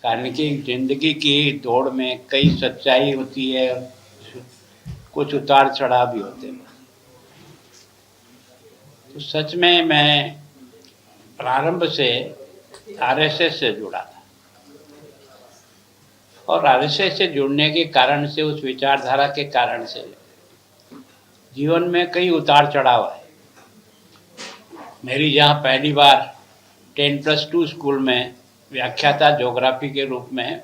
कारण कि जिंदगी की दौड़ में कई सच्चाई होती है, कुछ उतार चढ़ाव भी होते हैं। तो सच में मैं प्रारंभ से आरएसएस से जुड़ा था, और आरएसएस से जुड़ने के कारण से, उस विचारधारा के कारण से जीवन में कई उतार चढ़ाव आए। मेरी जहाँ पहली बार 10+2 स्कूल में व्याख्याता ज्योग्राफी के रूप में,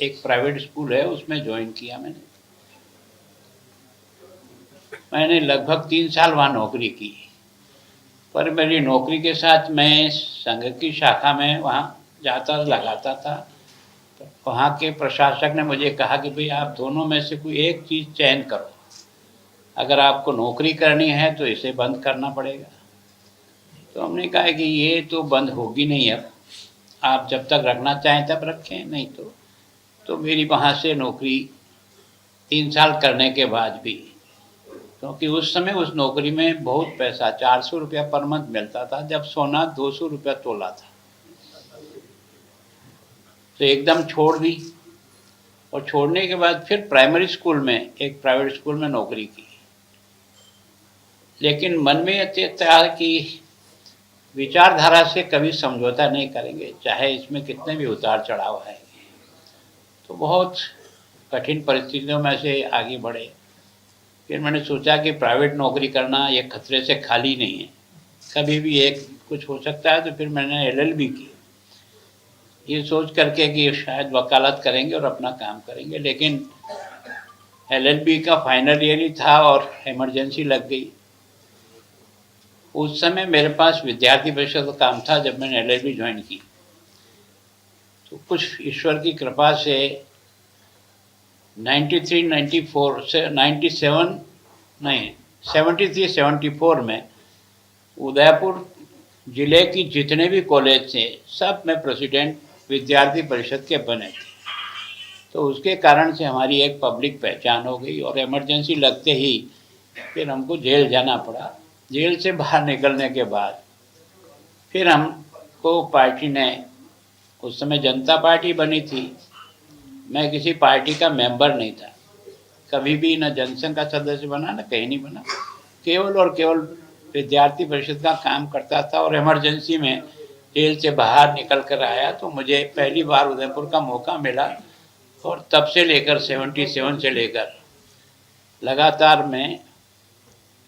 एक प्राइवेट स्कूल है उसमें ज्वाइन किया मैंने लगभग 3 साल वहाँ नौकरी की। पर मेरी नौकरी के साथ मैं संघ की शाखा में वहाँ जाता लगाता था। तो वहाँ के प्रशासक ने मुझे कहा कि भाई आप दोनों में से कोई एक चीज़ चयन करो, अगर आपको नौकरी करनी है तो इसे बंद करना पड़ेगा। तो हमने कहा कि ये तो बंद होगी नहीं, अब आप जब तक रखना चाहें तब रखें, नहीं तो मेरी वहाँ से नौकरी 3 साल करने के बाद भी, क्योंकि उस समय उस नौकरी में बहुत पैसा 400 रुपया पर मंथ मिलता था, जब सोना 200 रुपया तोला था। तो एकदम छोड़ दी, और छोड़ने के बाद फिर प्राइमरी स्कूल में, एक प्राइवेट स्कूल में नौकरी की। लेकिन मन में था कि विचारधारा से कभी समझौता नहीं करेंगे, चाहे इसमें कितने भी उतार चढ़ाव आएंगे। तो बहुत कठिन परिस्थितियों में से आगे बढ़े। फिर मैंने सोचा कि प्राइवेट नौकरी करना ये खतरे से खाली नहीं है, कभी भी एक कुछ हो सकता है। तो फिर मैंने एलएलबी की, ये सोच करके कि शायद वकालत करेंगे और अपना काम करेंगे। लेकिन एलएलबी का फाइनल ईयर ही था और इमरजेंसी लग गई। उस समय मेरे पास विद्यार्थी परिषद का काम था जब मैंने एलएलबी ज्वाइन की। तो कुछ ईश्वर की कृपा से 93, 94 से 97 नहीं 73, 74 में उदयपुर जिले की जितने भी कॉलेज थे सब में प्रेसिडेंट विद्यार्थी परिषद के बने थे। तो उसके कारण से हमारी एक पब्लिक पहचान हो गई, और इमरजेंसी लगते ही फिर हमको जेल जाना पड़ा। जेल से बाहर निकलने के बाद फिर हमको पार्टी ने, उस समय जनता पार्टी बनी थी, मैं किसी पार्टी का मेंबर नहीं था, कभी भी न जनसंघ का सदस्य बना न कहीं नहीं बना, केवल और केवल विद्यार्थी परिषद का काम करता था। और इमरजेंसी में जेल से बाहर निकल कर आया तो मुझे पहली बार उदयपुर का मौका मिला, और तब से लेकर 77 से लेकर लगातार मैं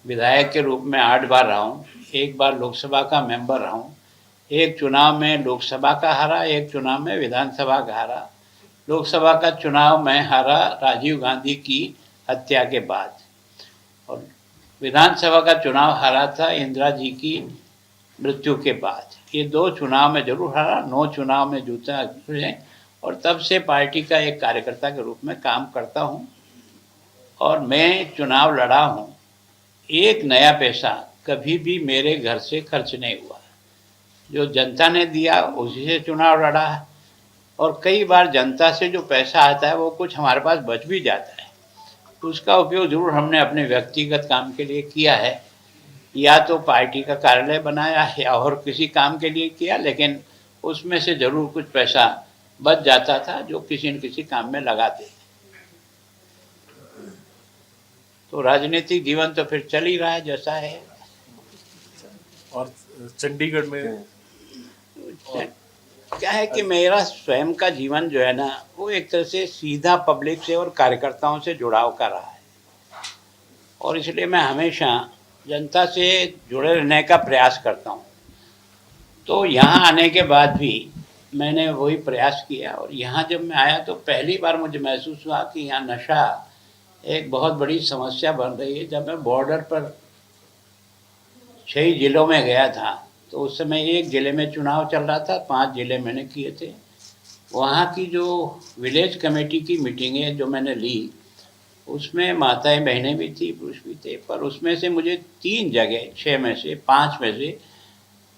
विधायक के रूप में 8 बार रहा हूँ। एक बार लोकसभा का मेंबर रहा हूँ, एक चुनाव में लोकसभा का हारा, एक चुनाव में विधानसभा का हारा। लोकसभा का चुनाव में हारा राजीव गांधी की हत्या के बाद, और विधानसभा का चुनाव हारा था इंदिरा जी की मृत्यु के बाद। ये 2 चुनाव में जरूर हारा, 9 चुनाव में जीता है, और तब से पार्टी का एक कार्यकर्ता के रूप में काम करता हूँ। और मैं चुनाव लड़ा हूँ, एक नया पैसा कभी भी मेरे घर से खर्च नहीं हुआ, जो जनता ने दिया उसी से चुनाव लड़ा है। और कई बार जनता से जो पैसा आता है वो कुछ हमारे पास बच भी जाता है, तो उसका उपयोग जरूर हमने अपने व्यक्तिगत काम के लिए किया है, या तो पार्टी का कार्यालय बनाया है या और किसी काम के लिए किया, लेकिन उसमें से जरूर कुछ पैसा बच जाता था जो किसी न किसी काम में लगाते। तो राजनीतिक जीवन तो फिर चल ही रहा है जैसा है। और चंडीगढ़ में क्या है कि मेरा स्वयं का जीवन जो है ना, वो एक तरह से सीधा पब्लिक से और कार्यकर्ताओं से जुड़ाव का रहा है, और इसलिए मैं हमेशा जनता से जुड़े रहने का प्रयास करता हूँ। तो यहाँ आने के बाद भी मैंने वही प्रयास किया, और यहाँ जब मैं आया तो पहली बार मुझे महसूस हुआ कि यहाँ नशा एक बहुत बड़ी समस्या बन रही है। जब मैं बॉर्डर पर 6 जिलों में गया था, तो उस समय एक ज़िले में चुनाव चल रहा था, 5 ज़िले मैंने किए थे। वहाँ की जो विलेज कमेटी की मीटिंगें जो मैंने ली, उसमें माताएं बहनें भी थी, पुरुष भी थे, पर उसमें से मुझे 3 जगह, 6 में से 5 में से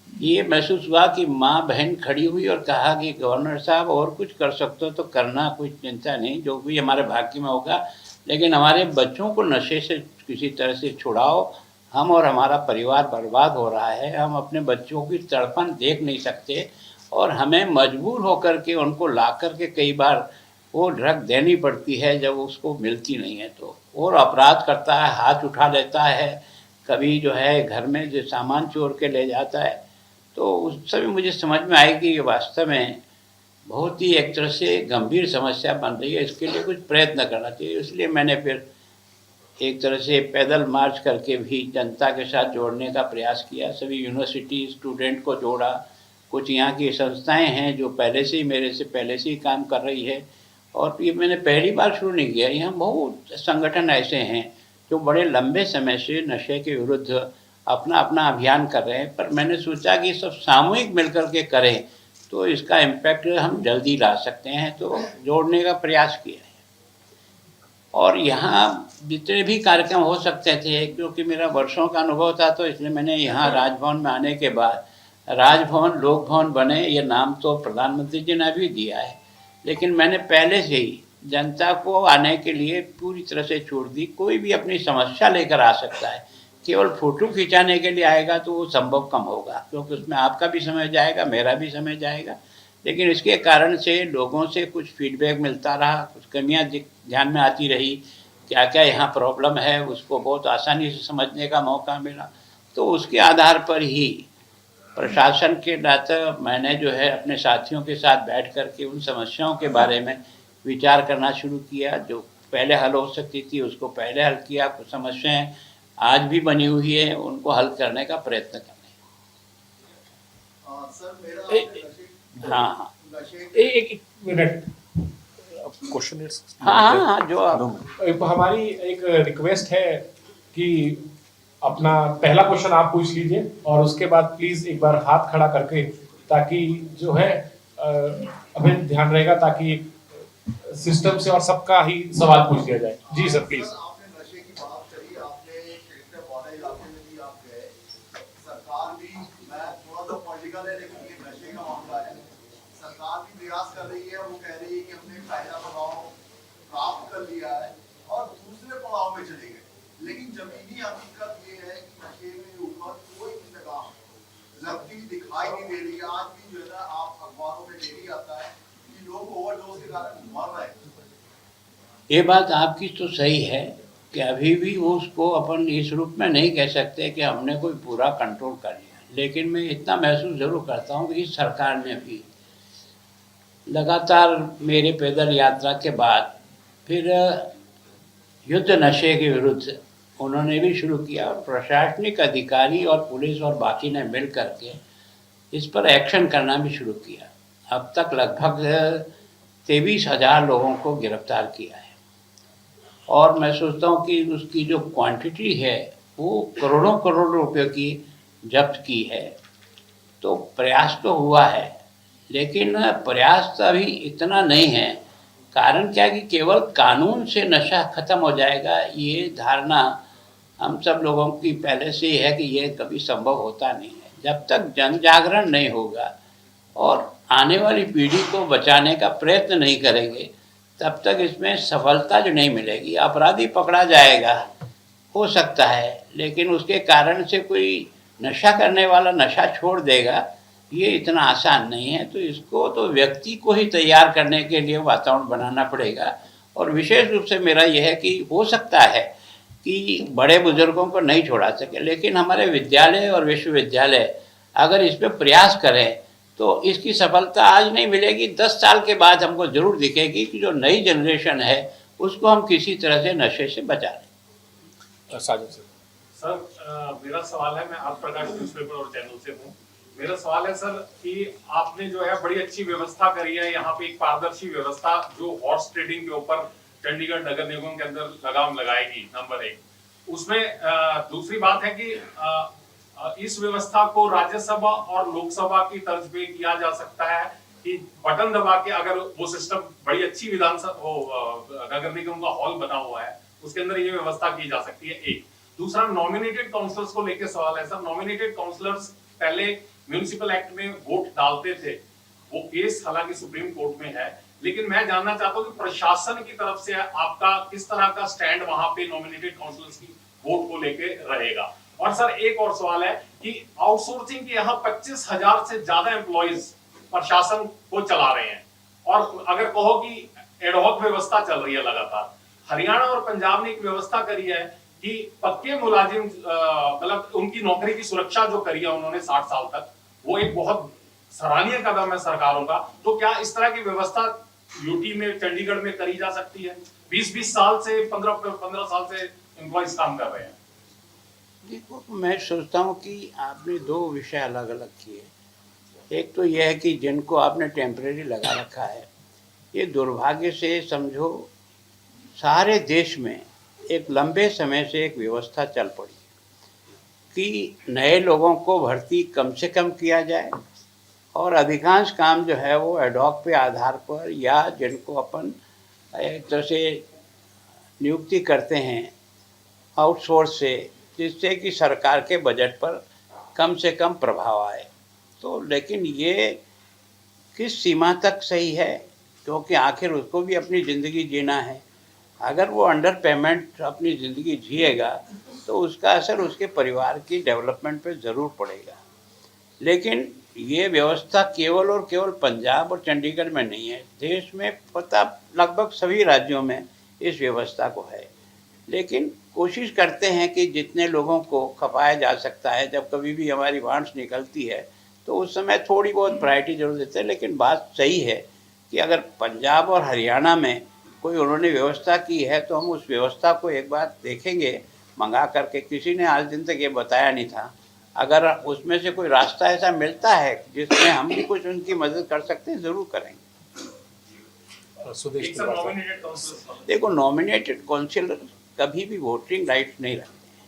ये महसूस हुआ कि माँ बहन खड़ी हुई और कहा कि गवर्नर साहब और कुछ कर सकते हो तो करना, कुछ चिंता नहीं, जो भी हमारे भाग्य में होगा, लेकिन हमारे बच्चों को नशे से किसी तरह से छुड़ाओ। हम और हमारा परिवार बर्बाद हो रहा है, हम अपने बच्चों की तड़पन देख नहीं सकते, और हमें मजबूर होकर के उनको ला कर के कई बार वो ड्रग देनी पड़ती है जब उसको मिलती नहीं है तो। और अपराध करता है, हाथ उठा लेता है, कभी जो है घर में जो सामान चोर के ले जाता है। तो उस समय मुझे समझ में आई कि ये वास्तव में बहुत ही एक तरह से गंभीर समस्या बन रही है, इसके लिए कुछ प्रयत्न करना चाहिए। इसलिए मैंने फिर एक तरह से पैदल मार्च करके भी जनता के साथ जोड़ने का प्रयास किया। सभी यूनिवर्सिटी स्टूडेंट को जोड़ा, कुछ यहाँ की संस्थाएं हैं जो पहले से ही मेरे से पहले से ही काम कर रही है। और ये मैंने पहली बार शुरू नहीं किया, यहाँ बहुत संगठन ऐसे हैं जो बड़े लंबे समय से नशे के विरुद्ध अपना अपना अभियान कर रहे हैं। पर मैंने सोचा कि सब सामूहिक मिलकर के करें तो इसका इम्पैक्ट हम जल्दी ला सकते हैं, तो जोड़ने का प्रयास किया है। और यहाँ जितने भी कार्यक्रम हो सकते थे, क्योंकि मेरा वर्षों का अनुभव था, तो इसलिए मैंने यहाँ राजभवन में आने के बाद राजभवन लोक भवन बने, ये नाम तो प्रधानमंत्री जी ने भी दिया है, लेकिन मैंने पहले से ही जनता को आने के लिए पूरी तरह से छोड़ दी। कोई भी अपनी समस्या लेकर आ सकता है, केवल फोटो खिंचाने के लिए आएगा तो वो संभव कम होगा, क्योंकि उसमें आपका भी समय जाएगा, मेरा भी समय जाएगा। लेकिन इसके कारण से लोगों से कुछ फीडबैक मिलता रहा, कुछ कमियां ध्यान में आती रही, क्या क्या यहाँ प्रॉब्लम है उसको बहुत आसानी से समझने का मौका मिला। तो उसके आधार पर ही प्रशासन के नाते मैंने जो है अपने साथियों के साथ बैठ कर के उन समस्याओं के बारे में विचार करना शुरू किया। जो पहले हल हो सकती थी उसको पहले हल किया, कुछ समस्याएं आज भी बनी हुई है उनको हल करने का प्रयत्न कर रहे हैं। हाँ हाँ एक मिनट, क्वेश्चन हाँ हाँ हाँ, जो हमारी एक रिक्वेस्ट है कि अपना पहला क्वेश्चन आप पूछ लीजिए और उसके बाद प्लीज एक बार हाथ खड़ा करके, ताकि जो है हमें ध्यान रहेगा, ताकि सिस्टम से और सबका ही सवाल पूछ लिया जाए। जी सर प्लीज। आपने नशे की बात करी, आपने क्षेत्र पौधे इलाके में भी आप गए, सरकार भी, मैं थोड़ा सा पॉलिटिकल है लेकिन ये नशे का मामला है, सरकार भी प्रयास कर रही है, वो कह रही है कि हमने पहला पड़ाव प्राप्त कर लिया है और दूसरे पड़ाव में चले गए, लेकिन जमीनी हकीकत ये है कि नशे के ऊपर कोई इंतजाम लगती दिखाई नहीं दे रही है। आज भी जो है ना आप अखबारों में डेली आता है कि लोग ओवरडोज के कारण मर रहे हैं। ये बात आपकी तो सही है कि अभी भी उसको अपन इस रूप में नहीं कह सकते कि हमने कोई पूरा कंट्रोल कर लिया, लेकिन मैं इतना महसूस जरूर करता हूँ कि इस सरकार ने भी लगातार मेरे पैदल यात्रा के बाद फिर युद्ध नशे के विरुद्ध उन्होंने भी शुरू किया और प्रशासनिक अधिकारी और पुलिस और बाकी ने मिल करके इस पर एक्शन करना भी शुरू किया। अब तक लगभग 23,000 लोगों को गिरफ्तार किया है और मैं सोचता हूँ कि उसकी जो क्वांटिटी है वो करोड़ों करोड़ रुपए की जब्त की है। तो प्रयास तो हुआ है, लेकिन प्रयास तो अभी इतना नहीं है। कारण क्या है कि केवल कानून से नशा खत्म हो जाएगा, ये धारणा हम सब लोगों की पहले से ही है कि ये कभी संभव होता नहीं है। जब तक जन जागरण नहीं होगा और आने वाली पीढ़ी को बचाने का प्रयत्न नहीं करेंगे, तब तक इसमें सफलता जो नहीं मिलेगी। अपराधी पकड़ा जाएगा हो सकता है, लेकिन उसके कारण से कोई नशा करने वाला नशा छोड़ देगा, ये इतना आसान नहीं है। तो इसको तो व्यक्ति को ही तैयार करने के लिए वातावरण बनाना पड़ेगा। और विशेष रूप से मेरा यह है कि हो सकता है कि बड़े बुजुर्गों को नहीं छोड़ा सके, लेकिन हमारे विद्यालय और विश्वविद्यालय अगर इस पर प्रयास करें तो इसकी सफलता आज नहीं मिलेगी, 10 साल के बाद हमको जरूर दिखेगी कि जो नई जनरेशन है उसको हम किसी तरह से नशे से बचा लें। साजिद सर मेरा सवाल है, मैं आप प्रकाश न्यूज़पेपर और चैनल से हूँ। मेरा सवाल है सर कि आपने जो है बड़ी अच्छी व्यवस्था करी है, यहाँ पे एक पारदर्शी व्यवस्था जो हॉर्स ट्रेडिंग के ऊपर चंडीगढ़ नगर निगम के अंदर लगाम लगाएगी, नंबर 1। उसमें दूसरी बात है कि इस व्यवस्था को राज्यसभा और लोकसभा की तर्ज पे किया जा सकता है कि बटन दबा के, अगर वो सिस्टम बड़ी अच्छी विधानसभा नगर निगम का हॉल बना हुआ है उसके अंदर ये व्यवस्था की जा सकती है। एक दूसरा, नॉमिनेटेड काउंसलर्स को लेकर सवाल है सर। नॉमिनेटेड काउंसलर्स पहले म्युनिसिपल एक्ट में वोट डालते थे, वो केस हालांकि सुप्रीम कोर्ट में है, लेकिन मैं जानना चाहता हूँ कि प्रशासन की तरफ से आपका किस तरह का स्टैंड वहां पे नॉमिनेटेड काउंसलर्स की वोट को लेके रहेगा। और सर एक और सवाल है कि आउटसोर्सिंग के यहाँ 25,000 से ज्यादा एम्प्लॉइज प्रशासन को चला रहे हैं, और अगर कहो कि एडहॉक व्यवस्था चल रही है लगातार। हरियाणा और पंजाब ने एक व्यवस्था करी है कि पक्के मुलाजिम, मतलब उनकी नौकरी की सुरक्षा जो करी है उन्होंने 60 साल तक, वो एक बहुत सराहनीय कदम है सरकारों का। तो क्या इस तरह की व्यवस्था यूटी में, चंडीगढ़ में करी जा सकती है? 20-20 साल से, 15 साल से एम्प्लॉइज काम कर रहे हैं। देखो, मैं सोचता हूँ कि आपने दो विषय अलग अलग किए। एक तो यह है कि जिनको आपने टेम्परेरी लगा रखा है, ये दुर्भाग्य से समझो सारे देश में एक लंबे समय से एक व्यवस्था चल पड़ी कि नए लोगों को भर्ती कम से कम किया जाए और अधिकांश काम जो है वो एडहॉक पे आधार पर, या जिनको अपन एक तरह से नियुक्ति करते हैं आउटसोर्स से, जिससे कि सरकार के बजट पर कम से कम प्रभाव आए। तो लेकिन ये किस सीमा तक सही है, क्योंकि आखिर उसको भी अपनी ज़िंदगी जीना है। अगर वो अंडर पेमेंट अपनी ज़िंदगी जिएगा तो उसका असर उसके परिवार की डेवलपमेंट पे ज़रूर पड़ेगा। लेकिन ये व्यवस्था केवल और केवल पंजाब और चंडीगढ़ में नहीं है, देश में पता लगभग सभी राज्यों में इस व्यवस्था को है। लेकिन कोशिश करते हैं कि जितने लोगों को खपाया जा सकता है, जब कभी भी हमारी वांट्स निकलती है तो उस समय थोड़ी बहुत प्रायोरिटी जरूर देते हैं। लेकिन बात सही है कि अगर पंजाब और हरियाणा में कोई उन्होंने व्यवस्था की है तो हम उस व्यवस्था को एक बार देखेंगे मंगा करके। किसी ने आज दिन तक ये बताया नहीं था। अगर उसमें से कोई रास्ता ऐसा मिलता है जिसमें हम भी कुछ उनकी मदद कर सकते हैं, ज़रूर करेंगे। सुदेश देखो, नॉमिनेटेड काउंसिलर कभी भी वोटिंग राइट नहीं रखते हैं,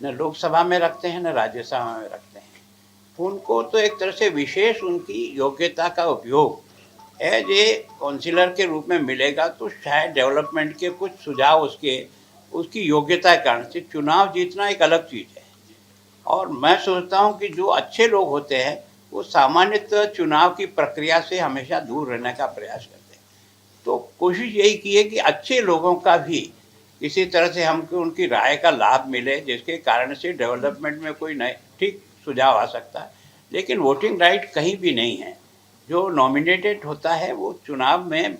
न लोकसभा में रखते हैं न राज्यसभा में रखते हैं। उनको तो एक तरह से विशेष उनकी योग्यता का उपयोग एज ए काउंसिलर के रूप में मिलेगा, तो शायद डेवलपमेंट के कुछ सुझाव उसकी योग्यता के कारण से। चुनाव जीतना एक अलग चीज़ है, और मैं सोचता हूँ कि जो अच्छे लोग होते हैं वो सामान्यतः चुनाव की प्रक्रिया से हमेशा दूर रहने का प्रयास करते हैं। तो कोशिश यही की है कि अच्छे लोगों का भी किसी तरह से हमको उनकी राय का लाभ मिले, जिसके कारण से डेवलपमेंट में कोई नए ठीक सुझाव आ सकता है। लेकिन वोटिंग राइट कहीं भी नहीं है। जो नॉमिनेटेड होता है वो चुनाव में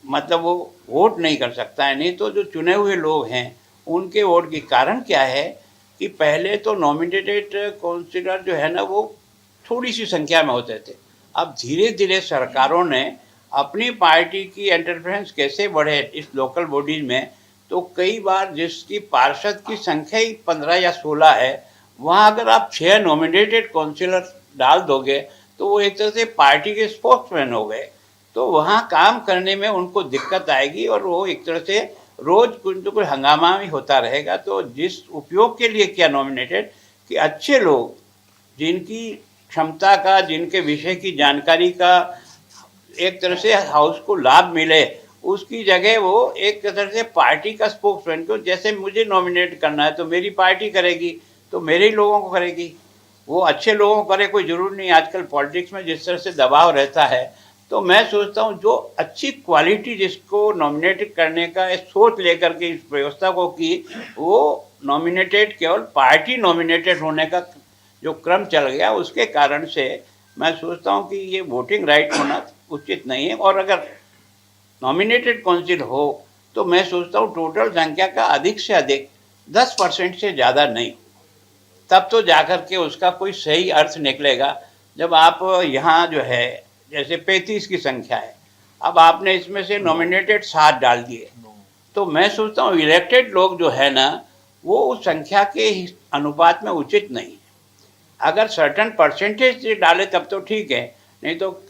मतलब वो वोट नहीं कर सकता है। नहीं तो जो चुने हुए लोग हैं उनके वोट के कारण क्या है कि पहले तो नॉमिनेटेड काउंसिलर जो है ना वो थोड़ी सी संख्या में होते थे। अब धीरे धीरे सरकारों ने अपनी पार्टी की इंटरफेरेंस कैसे बढ़े इस लोकल बॉडीज में, तो कई बार जिसकी पार्षद की संख्या ही 15 या 16 है, वहाँ अगर आप 6 नॉमिनेटेड काउंसिलर डाल दोगे तो वो एक तरह से पार्टी के स्पोक्समैन हो गए। तो वहाँ काम करने में उनको दिक्कत आएगी और वो एक तरह से रोज़ कुछ तो कुछ हंगामा भी होता रहेगा। तो जिस उपयोग के लिए किया नॉमिनेटेड, कि अच्छे लोग जिनकी क्षमता का, जिनके विषय की जानकारी का एक तरह से हाउस को लाभ मिले, उसकी जगह वो एक तरह से पार्टी का स्पोक्समैन को, जैसे मुझे नॉमिनेट करना है तो मेरी पार्टी करेगी, तो मेरे ही लोगों को करेगी। वो अच्छे लोगों को करे, कोई ज़रूर नहीं। आजकल पॉलिटिक्स में जिस तरह से दबाव रहता है, तो मैं सोचता हूँ जो अच्छी क्वालिटी जिसको नॉमिनेट करने का सोच लेकर के इस व्यवस्था को की, वो नॉमिनेटेड केवल पार्टी नॉमिनेटेड होने का जो क्रम चल गया, उसके कारण से मैं सोचता हूँ कि ये वोटिंग राइट होना उचित नहीं है। और अगर नॉमिनेटेड काउंसिल हो तो मैं सोचता हूँ टोटल संख्या का अधिक से अधिक 10% से ज़्यादा नहीं, तब तो जाकर के उसका कोई सही अर्थ निकलेगा। जब आप यहाँ जो है जैसे 35 की संख्या है, अब आपने इसमें से नॉमिनेटेड 7 डाल दिए, तो मैं सोचता हूँ इलेक्टेड लोग जो है ना वो उस संख्या के अनुपात में उचित नहीं है। अगर सर्टन परसेंटेज डाले तब तो ठीक है, नहीं तो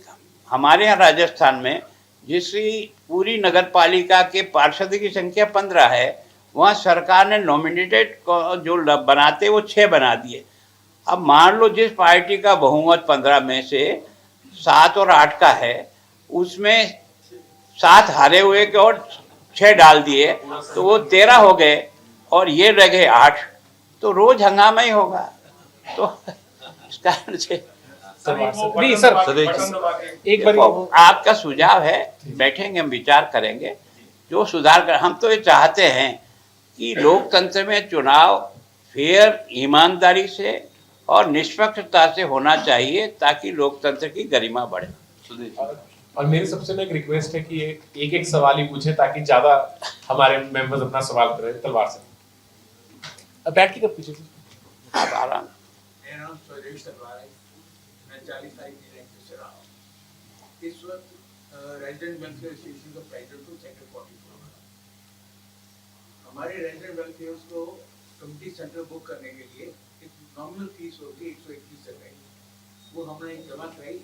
हमारे यहाँ राजस्थान में जिसकी पूरी नगर पालिका के पार्षद की संख्या 15 है, वहाँ सरकार ने नॉमिनेटेड जो बनाते वो 6 बना दिए। अब मान लो जिस पार्टी का बहुमत 15 में से 7 और 8 का है, उसमें 7 हारे हुए के और 6 डाल दिए, तो वो 13 हो गए और ये रह गए 8, तो रोज हंगामा ही होगा। तो इस कारण से नहीं सर, एक बार आपका सुझाव है, बैठेंगे हम विचार करेंगे जो सुधार कर। हम तो ये चाहते हैं कि लोकतंत्र में चुनाव फेयर, ईमानदारी से और निष्पक्षता से होना चाहिए ताकि लोकतंत्र की गरिमा बढ़े। और मेरी सबसे में एक रिक्वेस्ट है कि एक एक सवाल ही पूछे ताकि ज्यादा हमारे मेंबर्स अपना सवाल करें। तलवार से बैठ के कर पूछिए। आप आराम। मेरा नाम सुरेश तलवार है। मैं 40 तारीख की रैंक से रहा हूँ। इस वक्त रेजिडेंट वेलफेयर एसोसिएशन का प्रेसिडेंट हूँ, सेक्टर 44। हमारे रेजिडेंट वेलफेयर को कम्युनिटी सेंटर बुक करने के लिए एक नॉमिनल फीस होती है 121 रुपए। वो हमने जमा कराई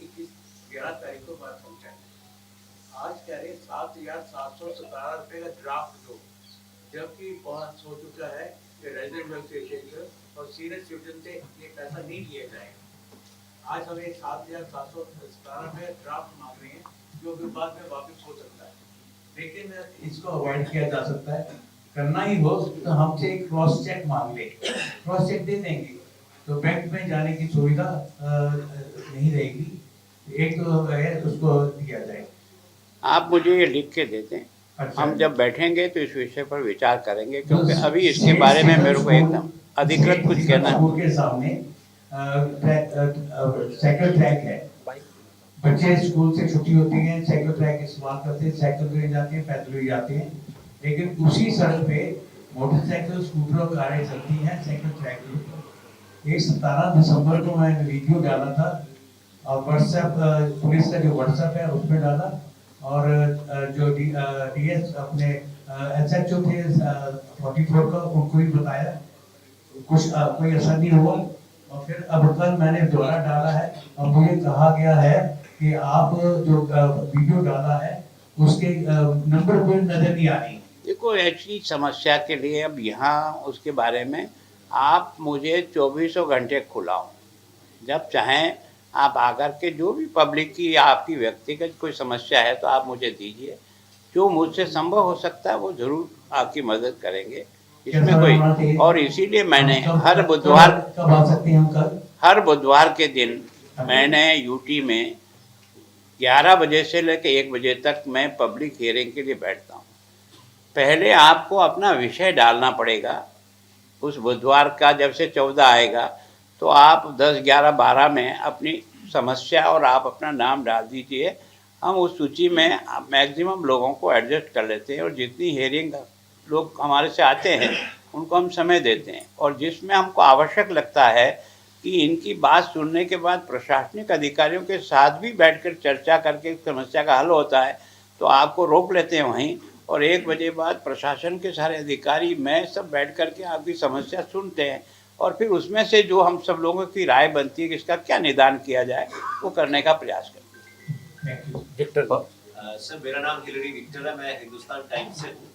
11 तारीख को बाहर पहुँचाई। आज कह रहे 7,717 रुपए का ड्राफ्ट दो, जबकि बहुत हो चुका है कि रेजिडेंट वेलफेयर एसोसिएशन और सीनियर सिटीजन से ये पैसा नहीं लिया जाएगा। आज हमें 7,717 रुपए ड्राफ्ट मांग रहे हैं, जो फिर बाद में वापस हो सकता है, लेकिन इसको अवॉइड किया जा सकता है। करना ही हो तो हमसे एक क्रॉस चेक मांग ले, क्रॉस चेक दे देंगे तो बैंक में जाने की सुविधा नहीं रहेगी। एक तो है उसको दिया जाए। आप मुझे ये लिख के दे दें। अच्छा। हम जब बैठेंगे तो इस विषय पर विचार करेंगे, क्योंकि अभी इसके बारे में मेरे को एकदम अधिकृत कुछ कहना स्कूल के सामने साइकिल ट्रैक है। बच्चे स्कूल से छुट्टी होती है, साइकिल ट्रैक इस्तेमाल करते हैं, साइकिल पे जाते हैं, पैदल भी जाते हैं, लेकिन उसी सड़क पे मोटरसाइकिल, स्कूटर और कारें चलती हैं साइकिल ट्रैक के ऊपर। 17 दिसंबर को मैंने वीडियो डाला था और व्हाट्सएप, पुलिस का जो व्हाट्सएप है उसमें डाला, और जो डीएस अपने एसएचओ थे 44 का, उनको भी बताया, कुछ कोई असर नहीं हुआ। और फिर अब कल मैंने दोबारा डाला है और मुझे कहा गया है कि आप जो वीडियो डाला है उसके नंबर कोई नजर नहीं आ रही। देखो, ऐसी समस्या के लिए अब यहाँ उसके बारे में आप मुझे 24 घंटे खुलाओ, जब चाहें आप आकर के जो भी पब्लिक की या आपकी व्यक्तिगत कोई समस्या है तो आप मुझे दीजिए। जो मुझसे संभव हो सकता है वो ज़रूर आपकी मदद करेंगे, इसमें कोई। और इसीलिए मैंने हर बुधवार, कब आ सकते हैं हम कल? हर बुधवार के दिन मैंने यूटी में 11 बजे से लेकर 1 बजे तक मैं पब्लिक हियरिंग के लिए बैठता हूँ। पहले आपको अपना विषय डालना पड़ेगा। उस बुधवार का जब से 14 आएगा तो आप 10, 11, 12 में अपनी समस्या और आप अपना नाम डाल दीजिए। हम उस सूची में मैक्सिमम लोगों को एडजस्ट कर लेते हैं और जितनी हियरिंग लोग हमारे से आते हैं उनको हम समय देते हैं। और जिसमें हमको आवश्यक लगता है कि इनकी बात सुनने के बाद प्रशासनिक अधिकारियों के साथ भी बैठकर चर्चा करके समस्या का हल होता है तो आपको रोक लेते हैं वहीं। और 1 बजे बाद प्रशासन के सारे अधिकारी, मैं सब बैठ कर के आपकी समस्या सुनते हैं और फिर उसमें से जो हम सब लोगों की राय बनती है कि इसका क्या निदान किया जाए वो करने का प्रयास करते हैं। विक्टर सर, मेरा नाम हिलरी विक्टर है, मैं हिंदुस्तान टाइम्स से हूँ।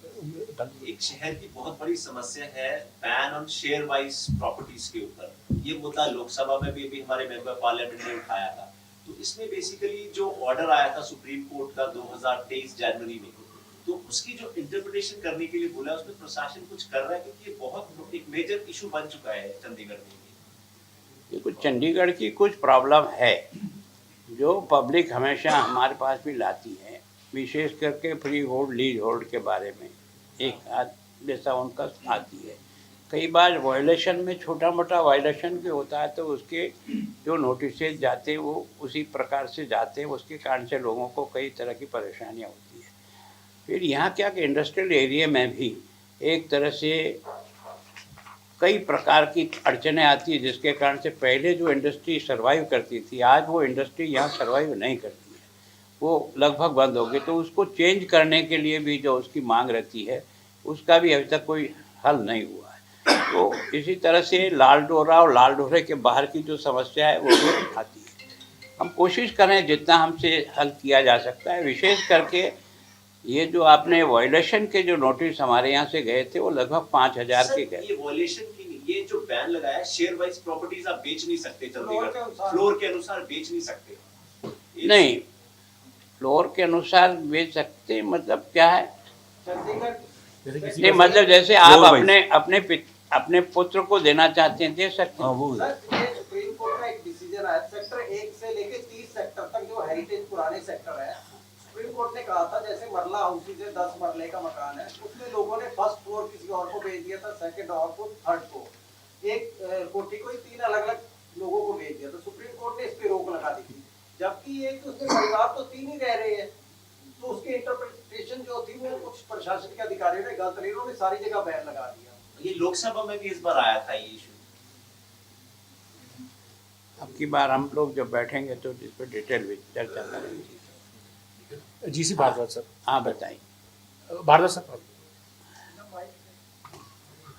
एक शहर की बहुत बड़ी समस्या है ban on share wise properties के ऊपर। ये मुद्दा लोकसभा में भी हमारे मेंबर पार्लियामेंट ने उठाया था। तो इसमें बेसिकली जो ऑर्डर आया था सुप्रीम कोर्ट का 2023 जनवरी में, तो उसकी जो इंटरप्रिटेशन करने के लिए बोला, उसमें प्रशासन कुछ कर रहा है, क्योंकि ये बहुत एक मेजर इशू बन चुका है चंडीगढ़ में। देखो, चंडीगढ़ की कुछ प्रॉब्लम है जो पब्लिक हमेशा हमारे पास भी लाती है, विशेष करके फ्री होल्ड, लीज होल्ड के बारे में एक जैसा उनका आती है। कई बार वायलेशन में छोटा मोटा वायलेशन भी होता है तो उसके जो नोटिस जाते हैं वो उसी प्रकार से जाते हैं, उसके कारण से लोगों को कई तरह की परेशानियाँ होती है। फिर यहाँ क्या कि इंडस्ट्रियल एरिया में भी एक तरह से कई प्रकार की अड़चनें आती है, जिसके कारण से पहले जो इंडस्ट्री सर्वाइव करती थी आज वो इंडस्ट्री यहाँ सर्वाइव नहीं करती है, वो लगभग बंद हो गई। तो उसको चेंज करने के लिए भी जो उसकी मांग रहती है उसका भी अभी तक कोई हल नहीं हुआ है। तो इसी तरह से लालडोरा और लालडोरे के बाहर की जो समस्या है वो भी आती है। हम कोशिश करें जितना हमसे हल किया जा सकता है। विशेष करके ये जो आपने वायलेशन के जो नोटिस हमारे यहाँ से गए थे वो लगभग 5000 के गए। ये वायलेशन की नहीं, ये जो बैन लगाया शेयर वाइज प्रॉपर्टीज आप बेच नहीं सकते चंडीगढ़, फ्लोर के अनुसार बेच नहीं सकते। नहीं, फ्लोर के अनुसार बेच सकते मतलब क्या है? नहीं, मतलब जैसे आप अपने पुत्र को देना चाहते हैं दे सकते हैं। ये सुप्रीम कोर्ट का एक डिसीजन आया, सेक्टर 1 से लेके 30 सेक्टर तक जो हेरिटेज पुराने सेक्टर है, सुप्रीम कोर्ट ने कहा था जैसे मरला हाउसी से 10 मरले का मकान है, उसमें लोगों ने फर्स्ट फ्लोर किसी और को बेच दिया था, सेकंड और को, थर्ड को, एक कोठी को ही 3 अलग अलग लोगों को भेज दिया, तो सुप्रीम कोर्ट ने इस पे रोक लगा दी थी। जबकि ये कि उसमें परिवार तो 3 ही रह रहे हैं, तो उसकी इंटरप्रिटेशन जो थी वो कुछ प्रशासन के अधिकारियों ने गलत ली, उन्होंने सारी जगह बैन लगा दिया। ये लोकसभा में भी इस बार आया था ये इशू। अब की बार हम लोग जब बैठेंगे तो इस पर डिटेल में चर्चा करेंगे। जी सी भारद्वाज सर। हाँ बताइए। भारद्वाज सर।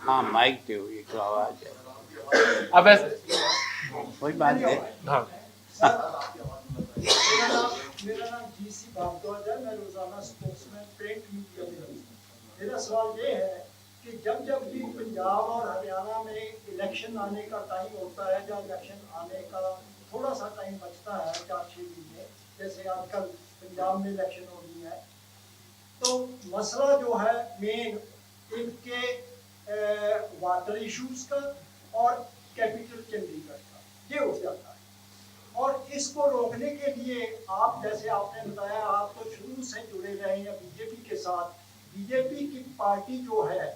हाँ माइक पे हुई तो आवाज़ है, अब कोई बात है। हाँ मेरा नाम जीसी भारद्वाज है। मैं रोजाना स्पोर्ट्समैन प्रिंट मीडिया में हूँ। मेरा सवाल ये है कि जब जब भी पंजाब और हरियाणा में इलेक्शन आने का टाइम होता है, जब इलेक्शन आने का थोड़ा सा टाइम बचता है 4-6 महीने, जैसे आजकल पंजाब में इलेक्शन हो रही है, तो मसला जो है मेन इनके वाटर इश्यूज का और कैपिटल चंडीगढ़ का ये हो जाता है। और इसको रोकने के लिए आप, जैसे आपने बताया, आप तो शुरू से जुड़े रहे हैं बीजेपी के साथ। बीजेपी की पार्टी जो है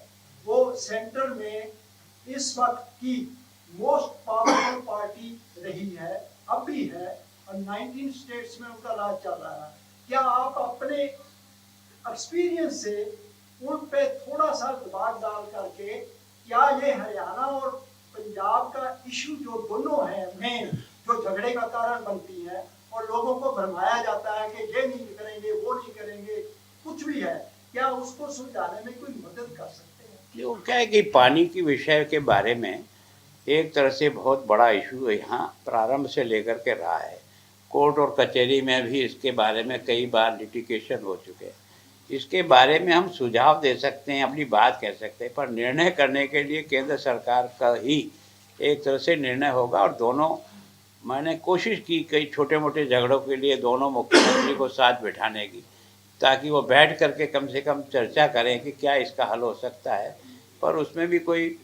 वो सेंटर में इस वक्त की मोस्ट पावरफुल पार्टी रही है, अब भी है, और 19 स्टेट्स में उनका राज चल रहा है। क्या आप अपने एक्सपीरियंस से उन पे थोड़ा सा दबाव डाल करके, क्या ये हरियाणा और पंजाब का इशू जो दोनों हैं मेन, जो झगड़े का कारण बनती है और लोगों को भरमाया जाता है कि ये नहीं करेंगे, वो नहीं करेंगे, कुछ भी है, क्या उसको सुलझाने में कोई मदद कर सकते हैं? जो क्या है कि पानी की विषय के बारे में एक तरह से बहुत बड़ा इशू यहाँ प्रारंभ से लेकर के रहा है। कोर्ट और कचहरी में भी इसके बारे में कई बार लिटिगेशन हो चुके हैं। इसके बारे में हम सुझाव दे सकते हैं, अपनी बात कह सकते हैं, पर निर्णय करने के लिए केंद्र सरकार का ही एक तरह से निर्णय होगा। और दोनों, मैंने कोशिश की कई छोटे मोटे झगड़ों के लिए दोनों मुख्यमंत्री को साथ बिठाने की, ताकि वो बैठ करके कम से कम चर्चा करें कि क्या इसका हल हो सकता है, पर उसमें भी कोई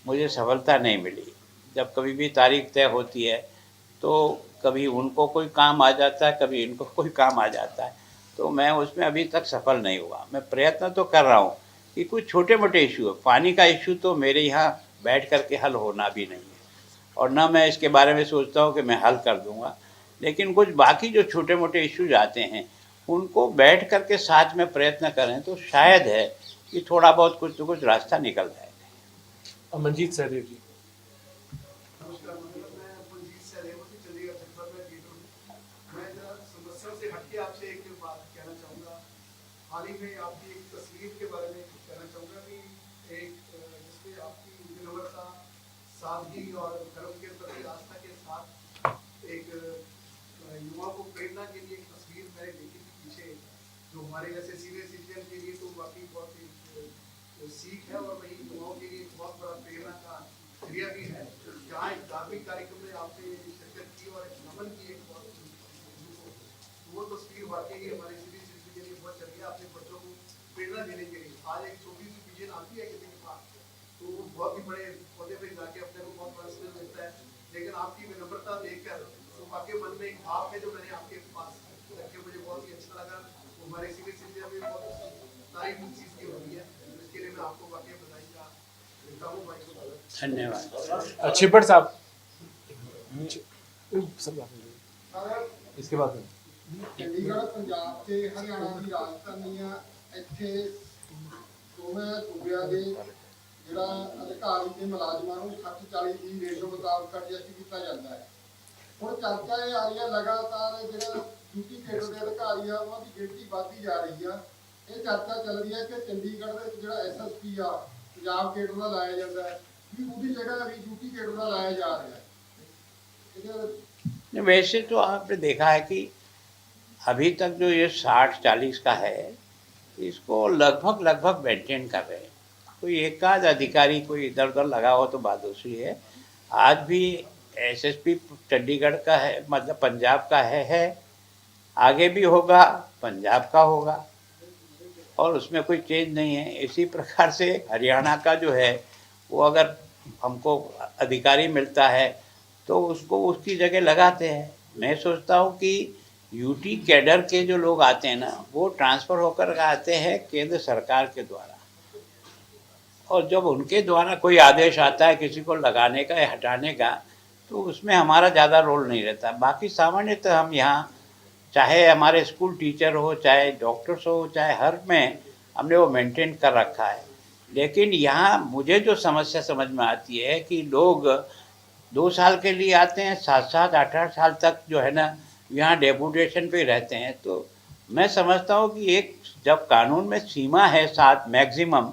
मुझे सफलता नहीं मिली। जब कभी भी तारीख तय होती है तो कभी उनको कोई काम आ जाता है, कभी इनको कोई काम आ जाता है, तो मैं उसमें अभी तक सफल नहीं हुआ। मैं प्रयत्न तो कर रहा हूँ कि कुछ छोटे मोटे इशू है। पानी का इशू तो मेरे यहाँ बैठ करके हल होना भी नहीं है, और न मैं इसके बारे में सोचता हूँ कि मैं हल कर दूँगा, लेकिन कुछ बाकी जो छोटे मोटे इश्यूज आते हैं उनको बैठ करके साथ में प्रयत्न करें तो शायद है कि थोड़ा बहुत कुछ तो कुछ रास्ता निकल जाएगा। मंजीत सहदेव जी। नमस्कार, मैं मंजीत सहदेव से चंडीगढ़ जनपद में लीडर हूँ। मैं जरा समस्या से हटके आपसे एक बात कहना चाहूँगा। हाल ही में आपकी एक तस्वीर के बारे में कहना चाहूँगा कि एक जिसमें आपकी विनम्रता, सादगी और धर्म के प्रति आस्था के साथ एक युवा को प्रेरणा के लिए एक तस्वीर मैंने देखी थी पीछे, जो हमारे जैसे सीनियर सिटीजन के लिए तो वाकई बहुत ही सीख है, और वही युवाओं के लिए बहुत बड़ा प्रेरणा का क्रिया भी है। जहाँ एक धार्मिक कार्यक्रम में आपने शिरकत की और एक नमन की एक बहुत वो तस्वीर वाकई हमारे सीनियर सिटीजन के लिए बहुत चलिए अपने बच्चों को प्रेरणा देने के लिए। आज एक छोटी सी विजन आती है किसी के पास, तो वो बहुत ही बड़े पौधे पे जाके अपने को बहुत बड़ा स्किल मिलता है, लेकिन आपकी विनम्रता देखकर तो वाकई मन में एक भाव है जो मैंने आपके पास रखे, मुझे बहुत ही अच्छा लगा। हमारे सीनियर सिटीजन में बहुत तारीफ चीज़ की होती है, इसके लिए मैं आपको वाकई बधाई देता हूँ भाई को। धन्यवाद। छिब्बड़ साहब। इसके बाद ਚੰਡੀਗੜ੍ਹ ਪੰਜਾਬ ਤੇ ਹਰਿਆਣਾ ਦੀ ਰਾਜਧਾਨੀ ਆ। ਇੱਥੇ ਦੋਵੇਂ ਸੂਬਿਆਂ ਦੇ ਜਿਹੜਾ ਅਧਿਕਾਰੀ ਤੇ ਮੁਲਾਜ਼ਮਾਂ ਨੂੰ 60-40 ਦੀ ਰੇਸ਼ੋ ਮੁਤਾਬਕ ਐਡਜਸਟ ਕੀਤਾ ਜਾਂਦਾ ਹੈ। ਹੁਣ ਚਰਚਾ ਇਹ ਆ ਰਹੀ ਹੈ ਲਗਾਤਾਰ ਜਿਹੜਾ ਡਿਊਟੀ ਕੇਡਰ ਦੇ ਅਧਿਕਾਰੀ ਆ ਉਹਨਾਂ ਦੀ ਗਿਣਤੀ ਵੱਧਦੀ ਜਾ ਰਹੀ ਆ। ਇਹ ਚਰਚਾ ਚੱਲ ਰਹੀ ਹੈ ਕਿ ਚੰਡੀਗੜ੍ਹ ਦੇ ਜਿਹੜਾ ਐਸਐਸਪੀ ਆ ਪੰਜਾਬ ਕੇਡਰ ਦਾ ਲਾਇਆ ਜਾਂਦਾ ਹੈ, ਵੀ ਉਹਦੀ ਜਗ੍ਹਾ ਵੀ ਡਿਊਟੀ ਕੇਡਰ ਦਾ ਲਾਇਆ ਜਾ ਰਿਹਾ ਹੈ। वैसे तो आपने देखा है कि अभी तक जो ये 60-40 का है इसको लगभग मेंटेन कर रहे हैं। कोई एक आध अधिकारी कोई इधर उधर लगा हो तो बात दूसरी है। आज भी एसएसपी चंडीगढ़ का है, मतलब पंजाब का है, आगे भी होगा, पंजाब का होगा, और उसमें कोई चेंज नहीं है। इसी प्रकार से हरियाणा का जो है वो अगर हमको अधिकारी मिलता है तो उसको उसकी जगह लगाते हैं। मैं सोचता हूँ कि यूटी कैडर के जो लोग आते हैं ना वो ट्रांसफ़र होकर आते हैं केंद्र सरकार के द्वारा, और जब उनके द्वारा कोई आदेश आता है किसी को लगाने का या हटाने का, तो उसमें हमारा ज़्यादा रोल नहीं रहता। बाकी सामान्यतः हम यहाँ चाहे हमारे स्कूल टीचर हो, चाहे डॉक्टर्स हो, चाहे हर में हमने वो मेंटेन कर रखा है। लेकिन यहाँ मुझे जो समस्या समझ में आती है कि लोग 2 साल के लिए आते हैं, 7-7 8-8 साल तक जो है ना यहाँ डेपुटेशन पे रहते हैं। तो मैं समझता हूँ कि एक जब कानून में सीमा है 7 मैक्सिमम,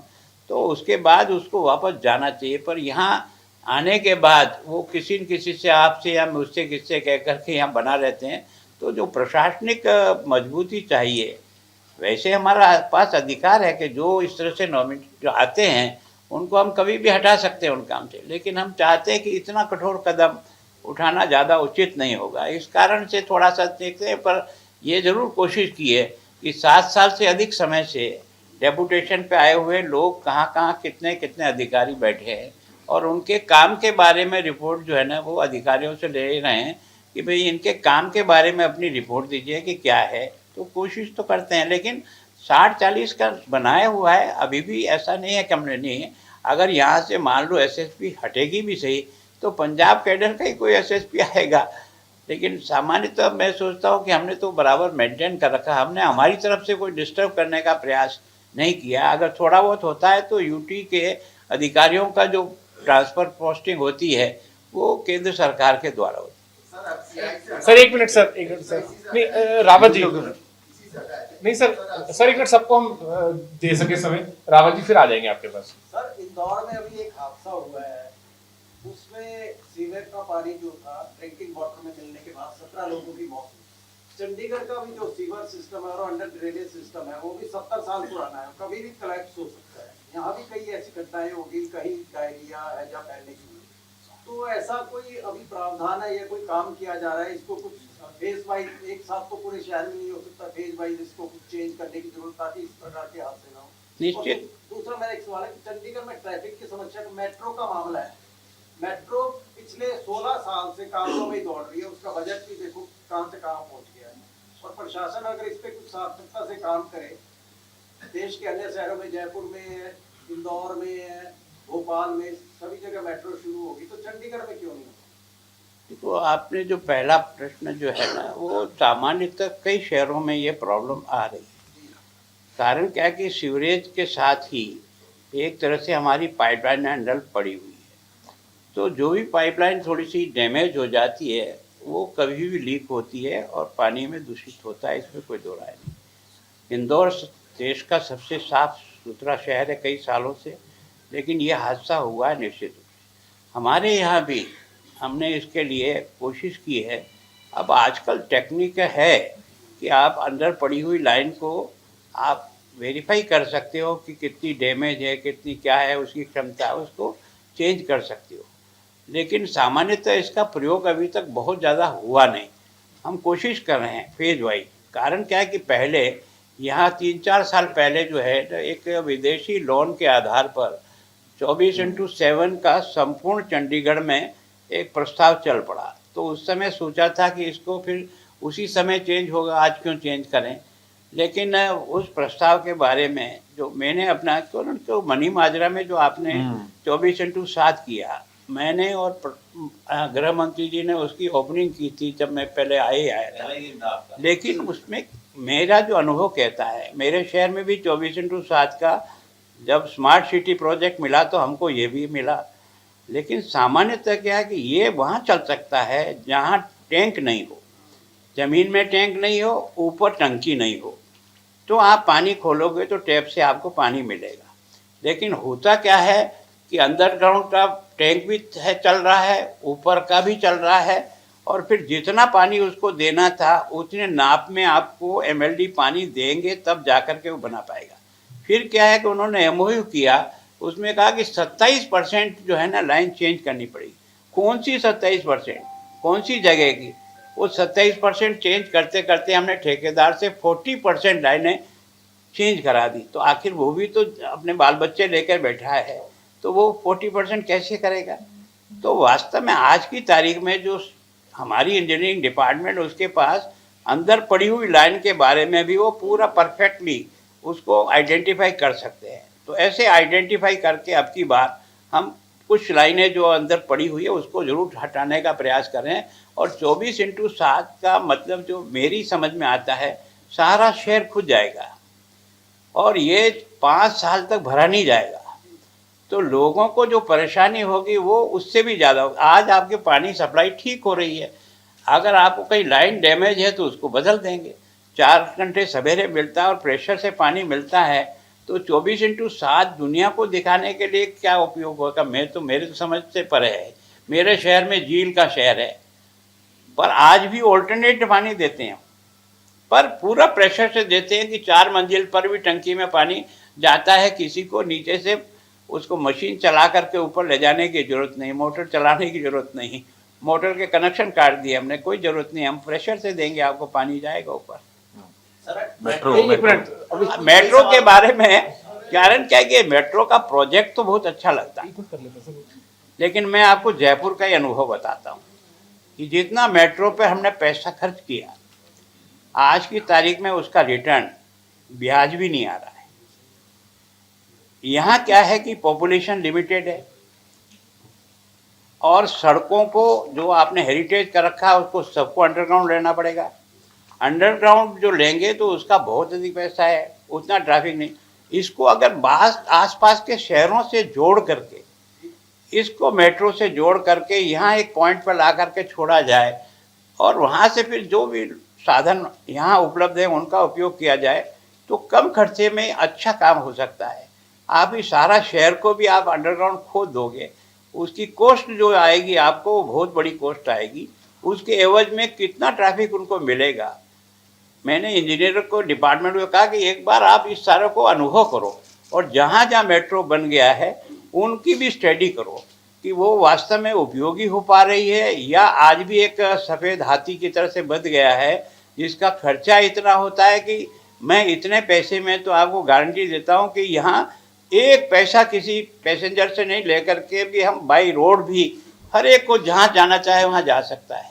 तो उसके बाद उसको वापस जाना चाहिए। पर यहाँ आने के बाद वो किसी न किसी से, आपसे या मुझसे किससे कह कर के यहाँ बना रहते हैं। तो जो प्रशासनिक मजबूती चाहिए, वैसे हमारा पास अधिकार है कि जो इस तरह से नॉमिनेट जो आते हैं उनको हम कभी भी हटा सकते हैं उन काम से, लेकिन हम चाहते हैं कि इतना कठोर कदम उठाना ज़्यादा उचित नहीं होगा। इस कारण से थोड़ा सा देखते हैं, पर ये ज़रूर कोशिश की है कि 7 साल से अधिक समय से डेपुटेशन पे आए हुए लोग कहाँ कहाँ कितने कितने अधिकारी बैठे हैं और उनके काम के बारे में रिपोर्ट जो है ना वो अधिकारियों से ले रहे हैं कि भाई इनके काम के बारे में अपनी रिपोर्ट दीजिए कि क्या है। तो कोशिश तो करते हैं, लेकिन 60-40 का बनाया हुआ है। अभी भी ऐसा नहीं है कि हमने नहीं है। अगर यहाँ से मान लो एसएसपी हटेगी भी सही, तो पंजाब कैडर का ही कोई एसएसपी आएगा। लेकिन सामान्यतः मैं सोचता हूँ कि हमने तो बराबर मेंटेन कर रखा। हमने हमारी तरफ से कोई डिस्टर्ब करने का प्रयास नहीं किया। अगर थोड़ा बहुत होता है तो यूटी के अधिकारियों का जो ट्रांसफ़र पोस्टिंग होती है वो केंद्र सरकार के द्वारा होती है। सर एक मिनट सर, नहीं रावत जी, नहीं सर एक मिनट, सबको हम दे सके समय। रावत जी फिर आ जाएंगे आपके पास। सर इंदौर में अभी एक हादसा हुआ है, उसमें सीवर का पानी जो था ड्रिंकिंग वाटर में मिलने के बाद 17 लोगों की मौत हुई। चंडीगढ़ का भी जो सीवर सिस्टम है और अंडर ड्रेनेज सिस्टम है वो भी 70 साल पुराना है, कभी भी कोलैप्स हो सकता है। यहाँ भी कई ऐसी घटनाएं होगी, कहीं डायरिया हैजा फैलने की। तो ऐसा कोई अभी प्रावधान है या कोई काम किया जा रहा है? इसको कुछ फेज वाइज, एक साथ तो पूरे शहर में नहीं हो सकता, फेज वाइज इसको कुछ चेंज करने की जरूरत, ताकि इस प्रकार के हादसे ना हो। निश्चित। दूसरा मेरा एक सवाल है कि चंडीगढ़ में ट्रैफिक की समस्या, मेट्रो का मामला है। मेट्रो पिछले 16 साल से कामों में दौड़ रही है, उसका बजट भी देखो कहां से कहां पहुंच गया है। और प्रशासन अगर इस पे कुछ सार्थकता से काम करे, देश के अन्य शहरों में, जयपुर में है, इंदौर में है, भोपाल में, सभी जगह मेट्रो शुरू होगी, तो चंडीगढ़ में क्यों नहीं होगी? देखो, आपने जो पहला प्रश्न जो है ना वो सामान्यतः कई शहरों में ये प्रॉब्लम आ रही है। कारण क्या है कि सीवरेज के साथ ही एक तरह से हमारी पाइपलाइन अंडर पड़ी हुई है। तो जो भी पाइपलाइन थोड़ी सी डैमेज हो जाती है वो कभी भी लीक होती है और पानी में दूषित होता है, इसमें कोई दो राय नहीं। इंदौर देश का सबसे साफ सुथरा शहर है कई सालों से, लेकिन ये हादसा हुआ है निश्चित रूप से। हमारे यहाँ भी हमने इसके लिए कोशिश की है। अब आजकल टेक्निक है कि आप अंदर पड़ी हुई लाइन को आप वेरीफाई कर सकते हो कि कितनी डैमेज है, कितनी क्या है उसकी क्षमता, उसको चेंज कर सकते हो। लेकिन सामान्यतः इसका प्रयोग अभी तक बहुत ज़्यादा हुआ नहीं। हम कोशिश कर रहे हैं फेज वाइज। कारण क्या है कि पहले यहाँ 3-4 साल पहले जो है एक विदेशी लोन के आधार पर 24x7 का संपूर्ण चंडीगढ़ में एक प्रस्ताव चल पड़ा। तो उस समय सोचा था कि इसको फिर उसी समय चेंज होगा, आज क्यों चेंज करें। लेकिन उस प्रस्ताव के बारे में जो मैंने अपना तो मनी माजरा में जो आपने 24x7 किया, मैंने और गृह मंत्री जी ने उसकी ओपनिंग की थी जब मैं पहले आया था। लेकिन उसमें मेरा जो अनुभव कहता है, मेरे शहर में भी 24x7 का जब स्मार्ट सिटी प्रोजेक्ट मिला तो हमको ये भी मिला। लेकिन सामान्यतः क्या है कि ये वहाँ चल सकता है जहाँ टैंक नहीं हो, ज़मीन में टैंक नहीं हो, ऊपर टंकी नहीं हो। तो आप पानी खोलोगे तो टैप से आपको पानी मिलेगा। लेकिन होता क्या है कि अंडरग्राउंड का टैंक भी है, चल रहा है, ऊपर का भी चल रहा है, और फिर जितना पानी उसको देना था उतने नाप में आपको एमएलडी पानी देंगे तब जाकर के वो बना पाएगा। फिर क्या है कि उन्होंने एमओयू किया, उसमें कहा कि 27% जो है ना लाइन चेंज करनी पड़ेगी। कौन सी 27%, कौन सी जगह की? वो 27% चेंज करते करते हमने ठेकेदार से 40% लाइनें चेंज करा दी। तो आखिर वो भी तो अपने बाल बच्चे लेकर बैठा है, तो वो 40% कैसे करेगा? तो वास्तव में आज की तारीख में जो हमारी इंजीनियरिंग डिपार्टमेंट, उसके पास अंदर पड़ी हुई लाइन के बारे में भी वो पूरा परफेक्टली उसको आइडेंटिफाई कर सकते हैं। तो ऐसे आइडेंटिफाई करके अब की बार हम कुछ लाइनें जो अंदर पड़ी हुई है उसको जरूर हटाने का प्रयास करें। और 24/7 का मतलब जो मेरी समझ में आता है, सारा शहर खुद जाएगा और ये 5 साल तक भरा नहीं जाएगा, तो लोगों को जो परेशानी होगी वो उससे भी ज़्यादा होगी। आज आपके पानी सप्लाई ठीक हो रही है, अगर आपको कहीं लाइन डैमेज है तो उसको बदल देंगे। 4 घंटे सवेरे मिलता है और प्रेशर से पानी मिलता है, तो 24/7 दुनिया को दिखाने के लिए क्या उपयोग होगा? मेरे तो समझ से परे है। मेरे शहर में झील का शहर है, पर आज भी ऑल्टरनेट पानी देते हैं, पर पूरा प्रेशर से देते हैं कि 4 मंजिल पर भी टंकी में पानी जाता है। किसी को नीचे से उसको मशीन चला करके ऊपर ले जाने की ज़रूरत नहीं, मोटर चलाने की ज़रूरत नहीं, मोटर के कनेक्शन काट दिए हमने, कोई ज़रूरत नहीं, हम प्रेशर से देंगे आपको, पानी जाएगा ऊपर। मेट्रो के बारे में कारण क्या है कि मेट्रो का प्रोजेक्ट तो बहुत अच्छा लगता है, लेकिन मैं आपको जयपुर का ही अनुभव बताता हूँ कि जितना मेट्रो पे हमने पैसा खर्च किया, आज की तारीख में उसका रिटर्न ब्याज भी नहीं आ रहा है। यहाँ क्या है कि पॉपुलेशन लिमिटेड है और सड़कों को जो आपने हेरिटेज कर रखा है उसको सबको अंडरग्राउंड लेना पड़ेगा। अंडरग्राउंड जो लेंगे तो उसका बहुत अधिक पैसा है, उतना ट्रैफिक नहीं। इसको अगर आसपास के शहरों से जोड़ करके, इसको मेट्रो से जोड़ करके यहाँ एक पॉइंट पर ला करके छोड़ा जाए और वहाँ से फिर जो भी साधन यहाँ उपलब्ध है उनका उपयोग किया जाए, तो कम खर्चे में अच्छा काम हो सकता है। आप इस सारा शहर को भी आप अंडरग्राउंड खोद दोगे, उसकी कॉस्ट जो आएगी आपको वो बहुत बड़ी कॉस्ट आएगी। उसके एवज में कितना ट्रैफिक उनको मिलेगा। मैंने इंजीनियर को डिपार्टमेंट को कहा कि एक बार आप इस सारे को अनुभव करो और जहाँ जहाँ मेट्रो बन गया है उनकी भी स्टडी करो कि वो वास्तव में उपयोगी हो पा रही है या आज भी एक सफ़ेद हाथी की तरह से बच गया है, जिसका खर्चा इतना होता है कि मैं इतने पैसे में तो आपको गारंटी देता हूँ कि यहाँ एक पैसा किसी पैसेंजर से नहीं लेकर के भी हम बाई रोड भी हर एक को जहाँ जाना चाहे वहाँ जा सकता है।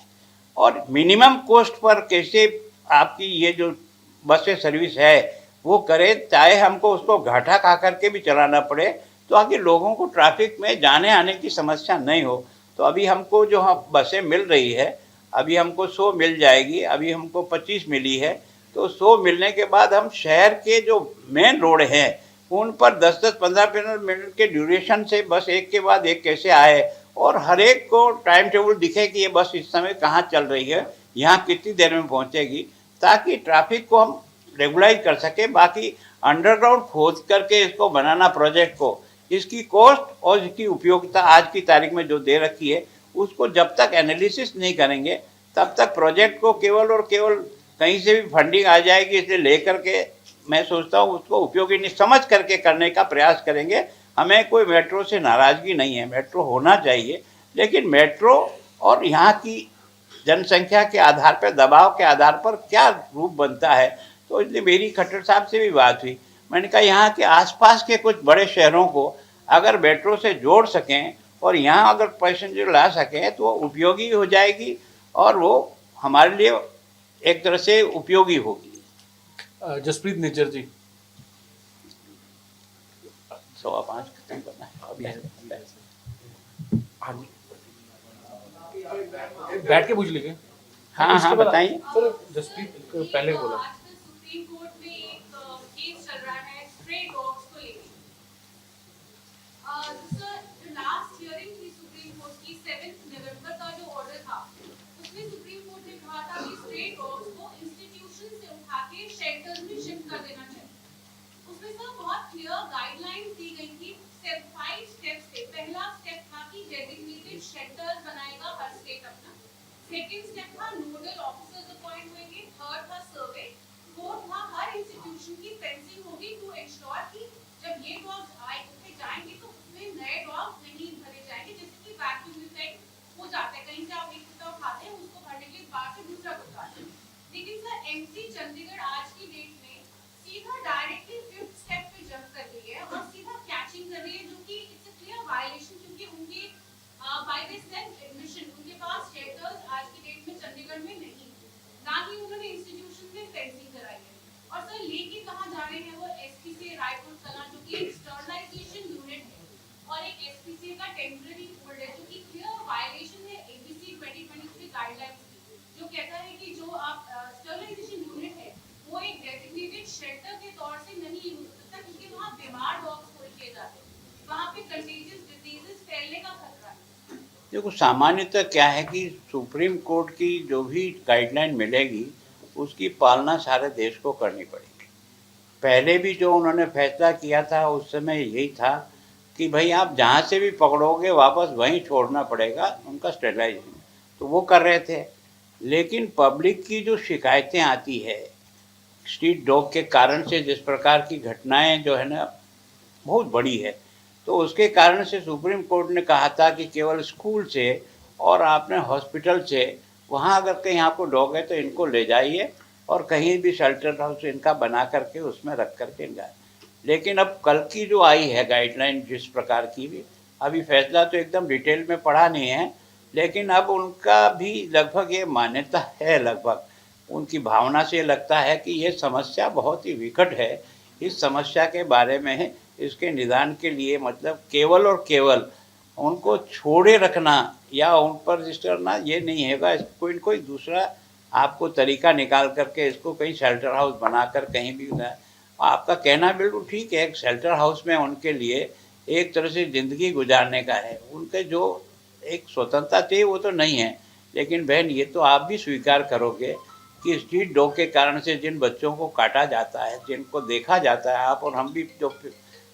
और मिनिमम कॉस्ट पर कैसे आपकी ये जो बस सर्विस है वो करे, चाहे हमको उसको घाटा खा करके भी चलाना पड़े, तो आगे लोगों को ट्रैफिक में जाने आने की समस्या नहीं हो। तो अभी हमको जो हम बसें मिल रही है, अभी हमको 100 मिल जाएगी, अभी हमको 25 मिली है, तो 100 मिलने के बाद हम शहर के जो मेन रोड हैं उन पर 10-10, 15-15 मिनट के ड्यूरेशन से बस एक के बाद एक कैसे आए और हर एक को टाइम टेबल दिखे कि ये बस इस समय कहाँ चल रही है, यहाँ कितनी देर में पहुँचेगी, ताकि ट्रैफिक को हम रेगुलाइज कर सके। बाकी अंडरग्राउंड खोद करके इसको बनाना प्रोजेक्ट को, इसकी कॉस्ट और इसकी उपयोगिता आज की तारीख में जो दे रखी है, उसको जब तक एनालिसिस नहीं करेंगे तब तक प्रोजेक्ट को केवल और केवल कहीं से भी फंडिंग आ जाएगी, इसलिए लेकर के मैं सोचता हूँ उसको उपयोगी नहीं समझ करके करने का प्रयास करेंगे। हमें कोई मेट्रो से नाराज़गी नहीं है, मेट्रो होना चाहिए, लेकिन मेट्रो और यहाँ की जनसंख्या के आधार पर, दबाव के आधार पर क्या रूप बनता है। तो इसलिए मेरी खट्टर साहब से भी बात हुई, मैंने कहा यहाँ के आसपास के कुछ बड़े शहरों को अगर मेट्रो से जोड़ सकें और यहाँ अगर पैसेंजर ला सकें तो उपयोगी हो जाएगी और वो हमारे लिए एक तरह से उपयोगी होगी। जसप्रीत निज्जर जी, 5:15 खत्म करना है अभी। बैठ के पूछ लीजिए। हाँ हाँ बताइए। सर जसप्रीत पहले बोला सुप्रीम कोर्ट में एक केस चल रहा है स्ट्रे डॉग्स को लेकर। सर जो लास्ट हियरिंग थी सुप्रीम कोर्ट की 7 नवंबर का जो ऑर्डर था, उसमें सुप्रीम कोर्ट ने कहा था कि स्ट्रे डॉग्स को इंस्टीट्यूशन से उठा के शेल्टर्स में शिफ्ट कर देना चाहिए। उसमें सर बहुत क्लियर गाइडलाइंस दी गई थी 5 स्टेप्स थे। पहला स्टेप था कि डेडिकेटेड शेल्टर्स बनाएगा हर स्टेट अपना। सेकंड स्टेप था नोडल ऑफिसर्स अपॉइंट होंगे। थर्ड था सर्वे। फोर्थ था हर इंस्टीट्यूशन की फेंसिंग होगी टू इंश्योर कि जब ये डॉग्स आए जाएंगे तो उसमें नए डॉग्स नहीं भरे जाएंगे, जैसे कि वैक्यूम इफेक्ट हो जाता है, कहीं से आप एक कुत्ता उठाते हैं उसको भरने के लिए बाहर से दूसरा कुत्ता आता है। लेकिन सर एमसी चंडीगढ़ आज की डेट में सीधा डायरेक्टली 5th स्टेप पे जंप कर रही है और सीधा कैचिंग कर रही है, जो कि इट्स अ क्लियर वायलेशन, क्योंकि उनके बाय द सेल्फ एडमिशन उनके पास शेल्टर्स आज की डेट में चंडीगढ़ में नहीं, ना ही उन्होंने इंस्टीट्यूशन में फेंसिंग कराई है। और सर लेके कहाँ जा रहे हैं वो एसपी से रायपुर कला, जो कि एक्सटर्नल देखो सामान्यतः क्या है कि सुप्रीम कोर्ट की जो भी गाइडलाइन मिलेगी उसकी पालना सारे देश को करनी पड़ेगी। पहले भी जो उन्होंने फैसला किया था उस समय यही था कि भाई आप जहाँ से भी पकड़ोगे वापस वहीं छोड़ना पड़ेगा, उनका स्टेरिलाइजेशन, तो वो कर रहे थे। लेकिन पब्लिक की जो शिकायतें आती है स्ट्रीट डॉग के कारण से, जिस प्रकार की घटनाएं जो है ना बहुत बड़ी है, तो उसके कारण से सुप्रीम कोर्ट ने कहा था कि केवल स्कूल से और आपने हॉस्पिटल से, वहाँ अगर कहीं आपको डॉग है तो इनको ले जाइए और कहीं भी शेल्टर हाउस इनका बना करके उसमें रख करके इनका। लेकिन अब कल की जो आई है गाइडलाइन जिस प्रकार की भी, अभी फैसला तो एकदम डिटेल में पढ़ा नहीं है, लेकिन अब उनका भी लगभग ये मान्यता है, लगभग उनकी भावना से लगता है कि ये समस्या बहुत ही विकट है। इस समस्या के बारे में इसके निदान के लिए मतलब केवल और केवल उनको छोड़े रखना या उन पर रजिस्टर करना ये नहीं होगा। कोई न कोई दूसरा आपको तरीका निकाल करके इसको कहीं शेल्टर हाउस बनाकर कहीं भी आपका कहना बिल्कुल ठीक है। एक शेल्टर हाउस में उनके लिए एक तरह से ज़िंदगी गुजारने का है, उनके जो एक स्वतंत्रता थी वो तो नहीं है। लेकिन बहन ये तो आप भी स्वीकार करोगे कि स्ट्रीट डॉग के कारण से जिन बच्चों को काटा जाता है, जिनको देखा जाता है, आप और हम भी जो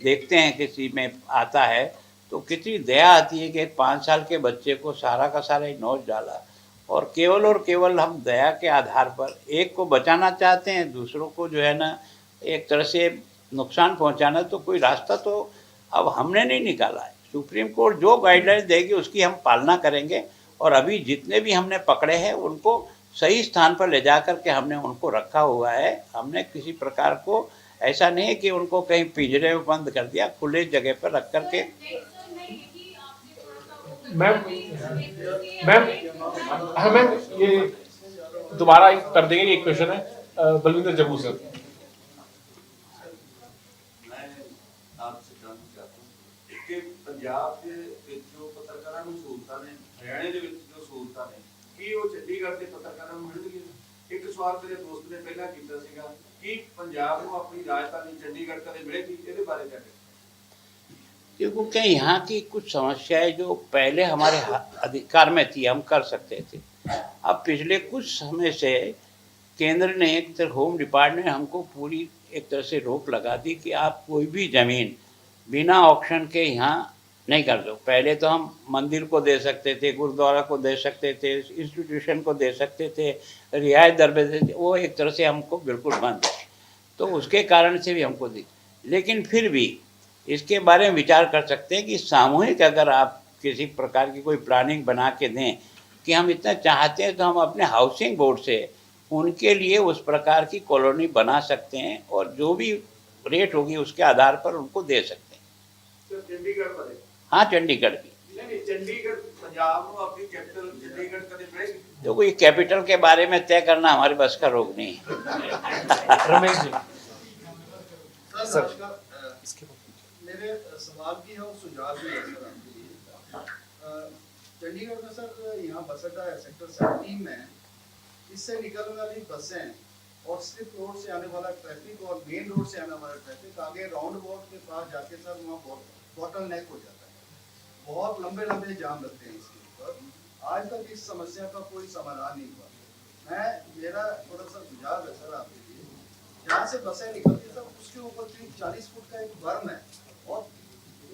देखते हैं किसी में आता है तो कितनी दया आती है कि एक 5 साल के बच्चे को सारा का सारा ही नोच डाला। और केवल हम दया के आधार पर एक को बचाना चाहते हैं, दूसरों को जो है ना एक तरह से नुकसान पहुंचाना, तो कोई रास्ता तो अब हमने नहीं निकाला है। सुप्रीम कोर्ट जो गाइडलाइंस देगी उसकी हम पालना करेंगे। और अभी जितने भी हमने पकड़े हैं उनको सही स्थान पर ले जा कर के हमने उनको रखा हुआ है। हमने किसी प्रकार को ऐसा नहीं है कि उनको कहीं पिंजरे में बंद कर दिया, खुले जगह पर रख कर के। मैम हाँ मैम, ये दोबारा कर देंगे, एक क्वेश्चन है बलविंदर जम्मू सर। मैं आपसे जानना चाहता हूँ कि पंजाब के जो पत्रकारों ਨੂੰ ਸਹੂਲਤਾਂ ਨੇ, ਹਰਿਆਣੇ ਦੇ ਵਿੱਚ ਜੋ ਸਹੂਲਤਾਂ ਨੇ, ਕੀ ਉਹ ਚੰਡੀਗੜ੍ਹ ਦੇ ਪੱਤਰਕਾਰਾਂ ਨੂੰ ਮਿਲਣਗੀਆਂ? ਇੱਕ ਸਵਾਲ ਮੇਰੇ ਦੋਸਤ ਨੇ ਪਹਿਲਾਂ ਕੀਤਾ ਸੀਗਾ ਕਿ ਪੰਜਾਬ ਨੂੰ ਆਪਣੀ ਰਾਜਧਾਨੀ ਚੰਡੀਗੜ੍ਹ ਕਦੇ ਮਿਲੇਗੀ, ਇਹਦੇ ਬਾਰੇ क्या कहते हैं? देखो क्या यहाँ की कुछ समस्याएं जो पहले हमारे अधिकार में थी, हम कर सकते थे। अब पिछले कुछ समय से केंद्र ने एक तरह होम डिपार्टमेंट हमको पूरी एक तरह से रोक लगा दी कि आप कोई भी ज़मीन बिना ऑक्शन के यहाँ नहीं कर दो। पहले तो हम मंदिर को दे सकते थे, गुरुद्वारा को दे सकते थे, इंस्टीट्यूशन को दे सकते थे, रियायत दर पे देते, वो एक तरह से हमको बिल्कुल बंद है। तो उसके कारण से भी हमको दी। लेकिन फिर भी इसके बारे में विचार कर सकते हैं कि सामूहिक अगर आप किसी प्रकार की कोई प्लानिंग बना के दें कि हम इतना चाहते हैं तो हम अपने हाउसिंग बोर्ड से उनके लिए उस प्रकार की कॉलोनी बना सकते हैं और जो भी रेट होगी उसके आधार पर उनको दे सकते हैं। तो चंडीगढ़ पर हाँ, चंडीगढ़ भी। नहीं, चंडीगढ़ पंजाब को अपनी कैपिटल चंडीगढ़ कदे मिलेगी? देखो ये कैपिटल के बारे में तय करना हमारे बस का रोग नहीं है। रमेश जी सर मेरे सवाल भी है और सुझाव भी है सर आपके लिए। चंडीगढ़ में सर यहाँ बस अड्डा है सेक्टर 17 में, इससे निकलने वाली बसें और स्लिप रोड से आने वाला ट्रैफिक और मेन रोड से आने वाला ट्रैफिक आगे राउंड अबाउट के पास जाके सर वहाँ बॉटल नेक हो जाता है, बहुत लंबे लंबे जाम लगते हैं इसके ऊपर। आज तक इस समस्या का कोई समाधान नहीं हुआ। मेरा थोड़ा सा सुझाव है सर आपके लिए, जहाँ से बसें निकलती है सर उसके ऊपर 40 फुट का एक बर्म है और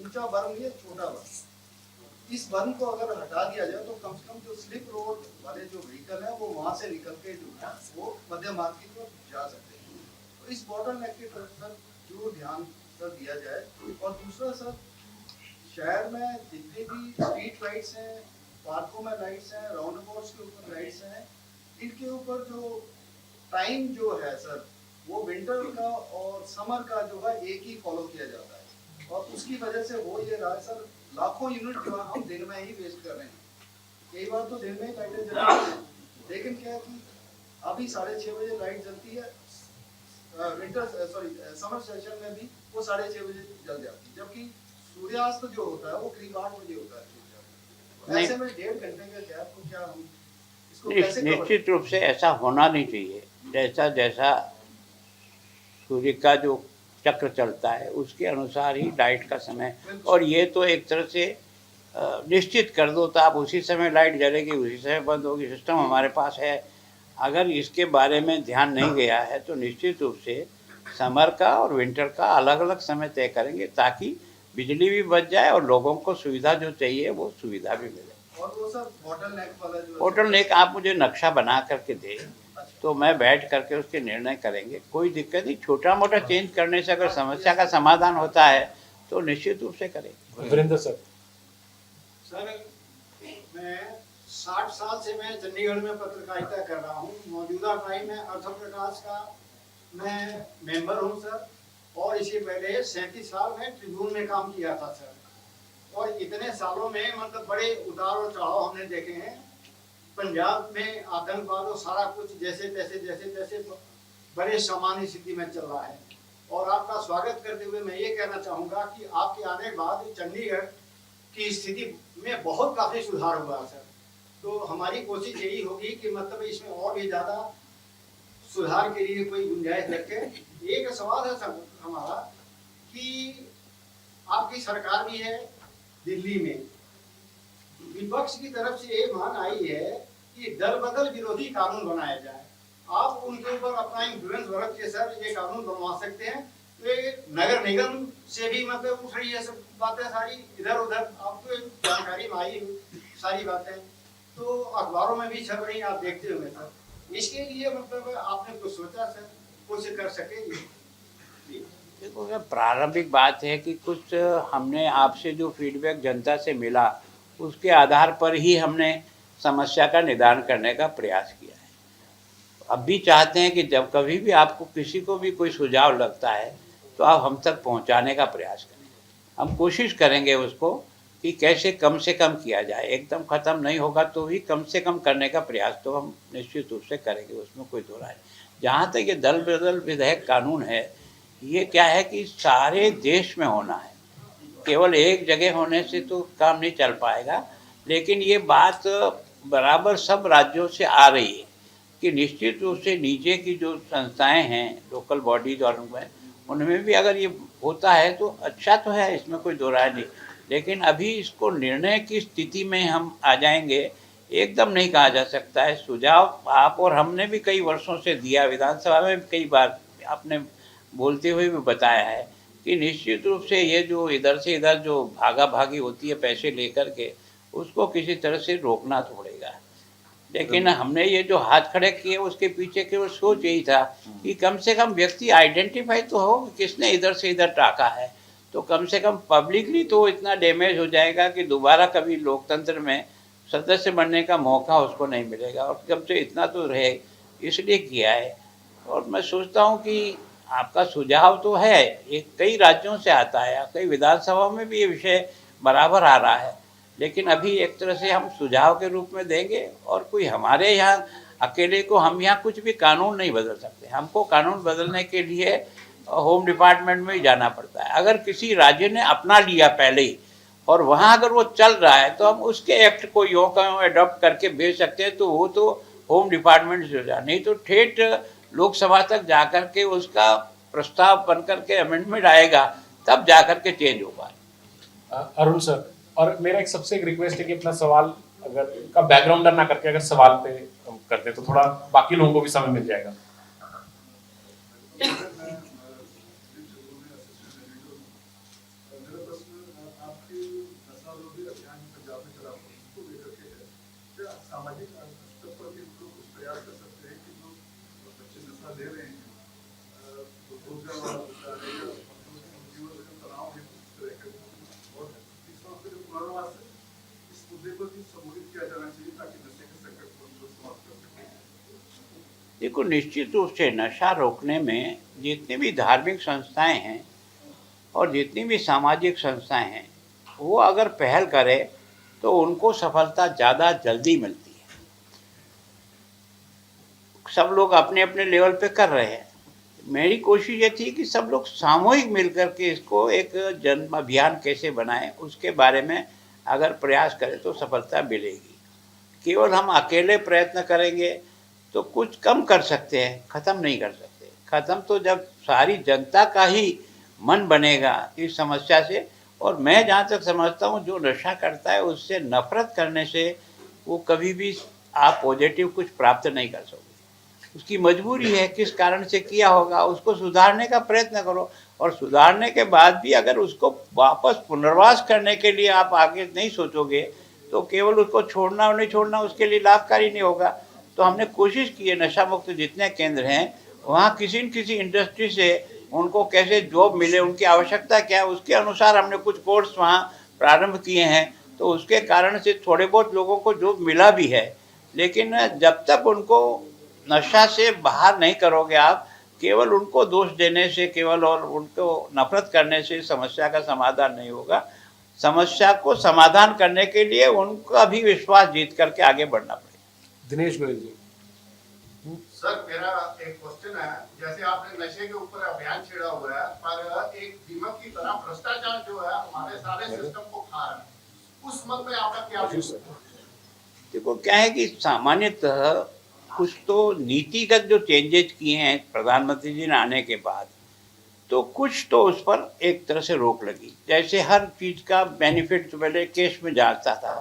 ऊंचा बर्म नहीं है, छोटा बर्म। इस बर्म को अगर हटा दिया जाए तो कम से कम जो स्लिप रोड वाले जो व्हीकल है वो वहां से निकल के जो है वो मध्य मार्ग की तरफ जा सकते हैं। तो इस बॉटल नेक की तरफ सर जो ध्यान सर दिया जाए। और दूसरा सर, शहर में जितने भी स्ट्रीट लाइट्स हैं, पार्कों में लाइट्स हैं, राउंड अबाउट्स के ऊपर लाइट्स हैं, इनके ऊपर जो टाइम जो है सर वो विंटर का और समर का जो है एक ही फॉलो किया जाता है। और उसकी वजह से हो ये रहा है सर, लाखों यूनिट जो है हम दिन में ही वेस्ट कर रहे हैं। कई बार तो दिन में ही लाइटें जलती हैं, लेकिन क्या है कि अभी 6:30 बजे लाइट जलती है, समर सेशन में भी वो 6:30 बजे जल जाती है, जबकि सूर्यास्त जो होता है वो करीब 8 बजे होता है। ऐसे में 1.5 घंटे का गैप को क्या हम इसको कैसे निश्चित रूप से ऐसा होना नहीं चाहिए। जैसा जैसा सूर्य का जो चक्र चलता है उसके अनुसार ही लाइट का समय, और ये तो एक तरह से निश्चित कर दो तो आप उसी समय लाइट जलेगी, उसी समय बंद होगी, सिस्टम हमारे पास है। अगर इसके बारे में ध्यान नहीं गया है तो निश्चित रूप से समर का और विंटर का अलग अलग समय तय करेंगे ताकि बिजली भी बच जाए और लोगों को सुविधा जो चाहिए वो सुविधा भी मिले। और वो सर बोटल नेक वाला जो होटल नेक आप मुझे नक्शा बना करके दें तो मैं बैठ करके उसके निर्णय करेंगे, कोई दिक्कत नहीं। छोटा मोटा चेंज करने से अगर समस्या का समाधान होता है तो निश्चित रूप से करेंगे। वीरेंद्र सर। सर मैं 60 साल से मैं चंडीगढ़ में पत्रकारिता कर रहा हूँ। मौजूदा टाइम में अर्थ प्रकाश का मैं मेंबर हूँ सर, और इससे पहले 37 साल में ट्रिब्यून में काम किया था सर। और इतने सालों में मतलब बड़े उतार और चढ़ाव हमने देखे हैं। पंजाब में आतंकवाद और सारा कुछ जैसे तैसे बड़े सामान्य स्थिति में चल रहा है। और आपका स्वागत करते हुए मैं ये कहना चाहूँगा कि आपके आने के बाद चंडीगढ़ की स्थिति में बहुत काफ़ी सुधार हुआ सर। तो हमारी कोशिश यही होगी कि मतलब इसमें और भी ज़्यादा सुधार के लिए कोई गुंजाइश रखे। एक सवाल है सर हमारा कि आपकी सरकार भी है दिल्ली में, विपक्ष की तरफ से ये मांग आई है कि दल बदल विरोधी कानून बनाया जाए। आप उनके ऊपर अपना इन्फ्लुएंस बरत के सर ये कानून बनवा सकते हैं। तो नगर निगम से भी मतलब उठ रही है सब बातें सारी इधर उधर, आपको जानकारी में आई सारी बातें, तो अखबारों में भी छप रही, आप देखते होंगे सर। इसके लिए मतलब आपने कुछ सोचा सर, कुछ कर सकेंगे? देखो सर, प्रारंभिक बात है कि कुछ हमने आपसे जो फीडबैक जनता से मिला उसके आधार पर ही हमने समस्या का निदान करने का प्रयास किया है। अब भी चाहते हैं कि जब कभी भी आपको किसी को भी कोई सुझाव लगता है तो आप हम तक पहुंचाने का प्रयास करें। हम कोशिश करेंगे उसको कि कैसे कम से कम किया जाए। एकदम ख़त्म नहीं होगा तो भी कम से कम करने का प्रयास तो हम निश्चित रूप से करेंगे, उसमें कोई दो राय नहीं। जहाँ तक ये दल बदल विधेयक कानून है, ये क्या है कि सारे देश में होना है, केवल एक जगह होने से तो काम नहीं चल पाएगा। लेकिन ये बात बराबर सब राज्यों से आ रही है कि निश्चित रूप से नीचे की जो संस्थाएं हैं, लोकल बॉडीज और उनमें भी अगर ये होता है तो अच्छा तो है, इसमें कोई दो राय नहीं। लेकिन अभी इसको निर्णय की स्थिति में हम आ जाएंगे, एकदम नहीं कहा जा सकता है। सुझाव आप और हमने भी कई वर्षों से दिया, विधानसभा में कई बार आपने बोलते हुए भी बताया है कि निश्चित रूप से ये जो इधर से इधर जो भागा भागी होती है पैसे लेकर के, उसको किसी तरह से रोकना पड़ेगा। लेकिन हमने ये जो हाथ खड़े किए उसके पीछे केवल सोच यही था कि कम से कम व्यक्ति आइडेंटिफाई तो हो किसने इधर से इधर टाका है, तो कम से कम पब्लिकली तो इतना डैमेज हो जाएगा कि दोबारा कभी लोकतंत्र में सदस्य बनने का मौका उसको नहीं मिलेगा। और कम से इतना तो रहे, इसलिए किया है। और मैं सोचता हूँ कि आपका सुझाव तो है, ये कई राज्यों से आता है, कई विधानसभा में भी ये विषय बराबर आ रहा है। लेकिन अभी एक तरह से हम सुझाव के रूप में देंगे, और कोई हमारे यहाँ अकेले को हम यहाँ कुछ भी कानून नहीं बदल सकते। हमको कानून बदलने के लिए होम डिपार्टमेंट में ही जाना पड़ता है। अगर किसी राज्य ने अपना लिया पहले ही और वहाँ अगर वो चल रहा है तो हम उसके एक्ट को यों का यों अडॉप्ट करके भेज सकते हैं, तो वो तो होम डिपार्टमेंट से हो जाए, नहीं तो ठेठ लोकसभा तक जाकर के उसका प्रस्ताव बन करके अमेंडमेंट आएगा, तब जाकर के चेंज होगा। अरुण सर, और मेरा एक सबसे एक रिक्वेस्ट है कि अपना सवाल अगर का बैकग्राउंडर ना करके अगर सवाल पे करते तो थोड़ा बाकी लोगों को भी समय मिल जाएगा। सामाजिक स्तर पर भी कुछ प्रयास कर सकते हैं कि जो बच्चे नशा ले रहे हैं, रोजगार वाला जीवन में तनाव है इस तरह के, और इस वक्त जो पुनर्वास है इस मुद्दे पर भी संबोधित किया जाना चाहिए ताकि नशे के संकट को समाप्त कर सकें। देखो, निश्चित रूप से नशा रोकने में जितनी भी धार्मिक संस्थाएं हैं और जितनी भी सामाजिक संस्थाएं हैं, वो अगर पहल करें तो उनको सफलता ज़्यादा जल्दी मिलती है। सब लोग अपने अपने लेवल पे कर रहे हैं। मेरी कोशिश ये थी कि सब लोग सामूहिक मिलकर के इसको एक जन अभियान कैसे बनाएं, उसके बारे में अगर प्रयास करें तो सफलता मिलेगी। केवल हम अकेले प्रयत्न करेंगे तो कुछ कम कर सकते हैं, ख़त्म नहीं कर सकते। ख़त्म तो जब सारी जनता का ही मन बनेगा इस समस्या से, और मैं जहाँ तक समझता हूँ जो नशा करता है उससे नफरत करने से वो कभी भी आप पॉजिटिव कुछ प्राप्त नहीं कर सकते। उसकी मजबूरी है, किस कारण से किया होगा, उसको सुधारने का प्रयत्न करो। और सुधारने के बाद भी अगर उसको वापस पुनर्वास करने के लिए आप आगे नहीं सोचोगे तो केवल उसको छोड़ना और नहीं छोड़ना उसके लिए लाभकारी नहीं होगा। तो हमने कोशिश की है नशा मुक्त जितने केंद्र हैं वहाँ किसी न किसी इंडस्ट्री से उनको कैसे जॉब मिले, उनकी आवश्यकता क्या है, उसके अनुसार हमने कुछ कोर्स वहाँ प्रारंभ किए हैं। तो उसके कारण से थोड़े बहुत लोगों को जॉब मिला भी है। लेकिन जब तक उनको नशा से बाहर नहीं करोगे आप, केवल उनको दोष देने से, केवल और उनको नफरत करने से समस्या का समाधान नहीं होगा। समस्या को समाधान करने के लिए उनका भी विश्वास जीत करके आगे बढ़ना पड़ेगा। दिनेश गोयल जी। सर मेरा एक क्वेश्चन है, जैसे आपने नशे के ऊपर अभियान छेड़ा हुआ है, पर एक दीमक की तरह भ्रष्टाचार जो है हमारे सारे सिस्टम को खा रहा है, उस मत में आपका क्या व्यू है? देखो क्या है कि सामान्यतः कुछ तो नीतिगत जो चेंजेस किए हैं प्रधानमंत्री जी ने आने के बाद, तो कुछ तो उस पर एक तरह से रोक लगी। जैसे हर चीज़ का बेनिफिट तो पहले केस में जाता था,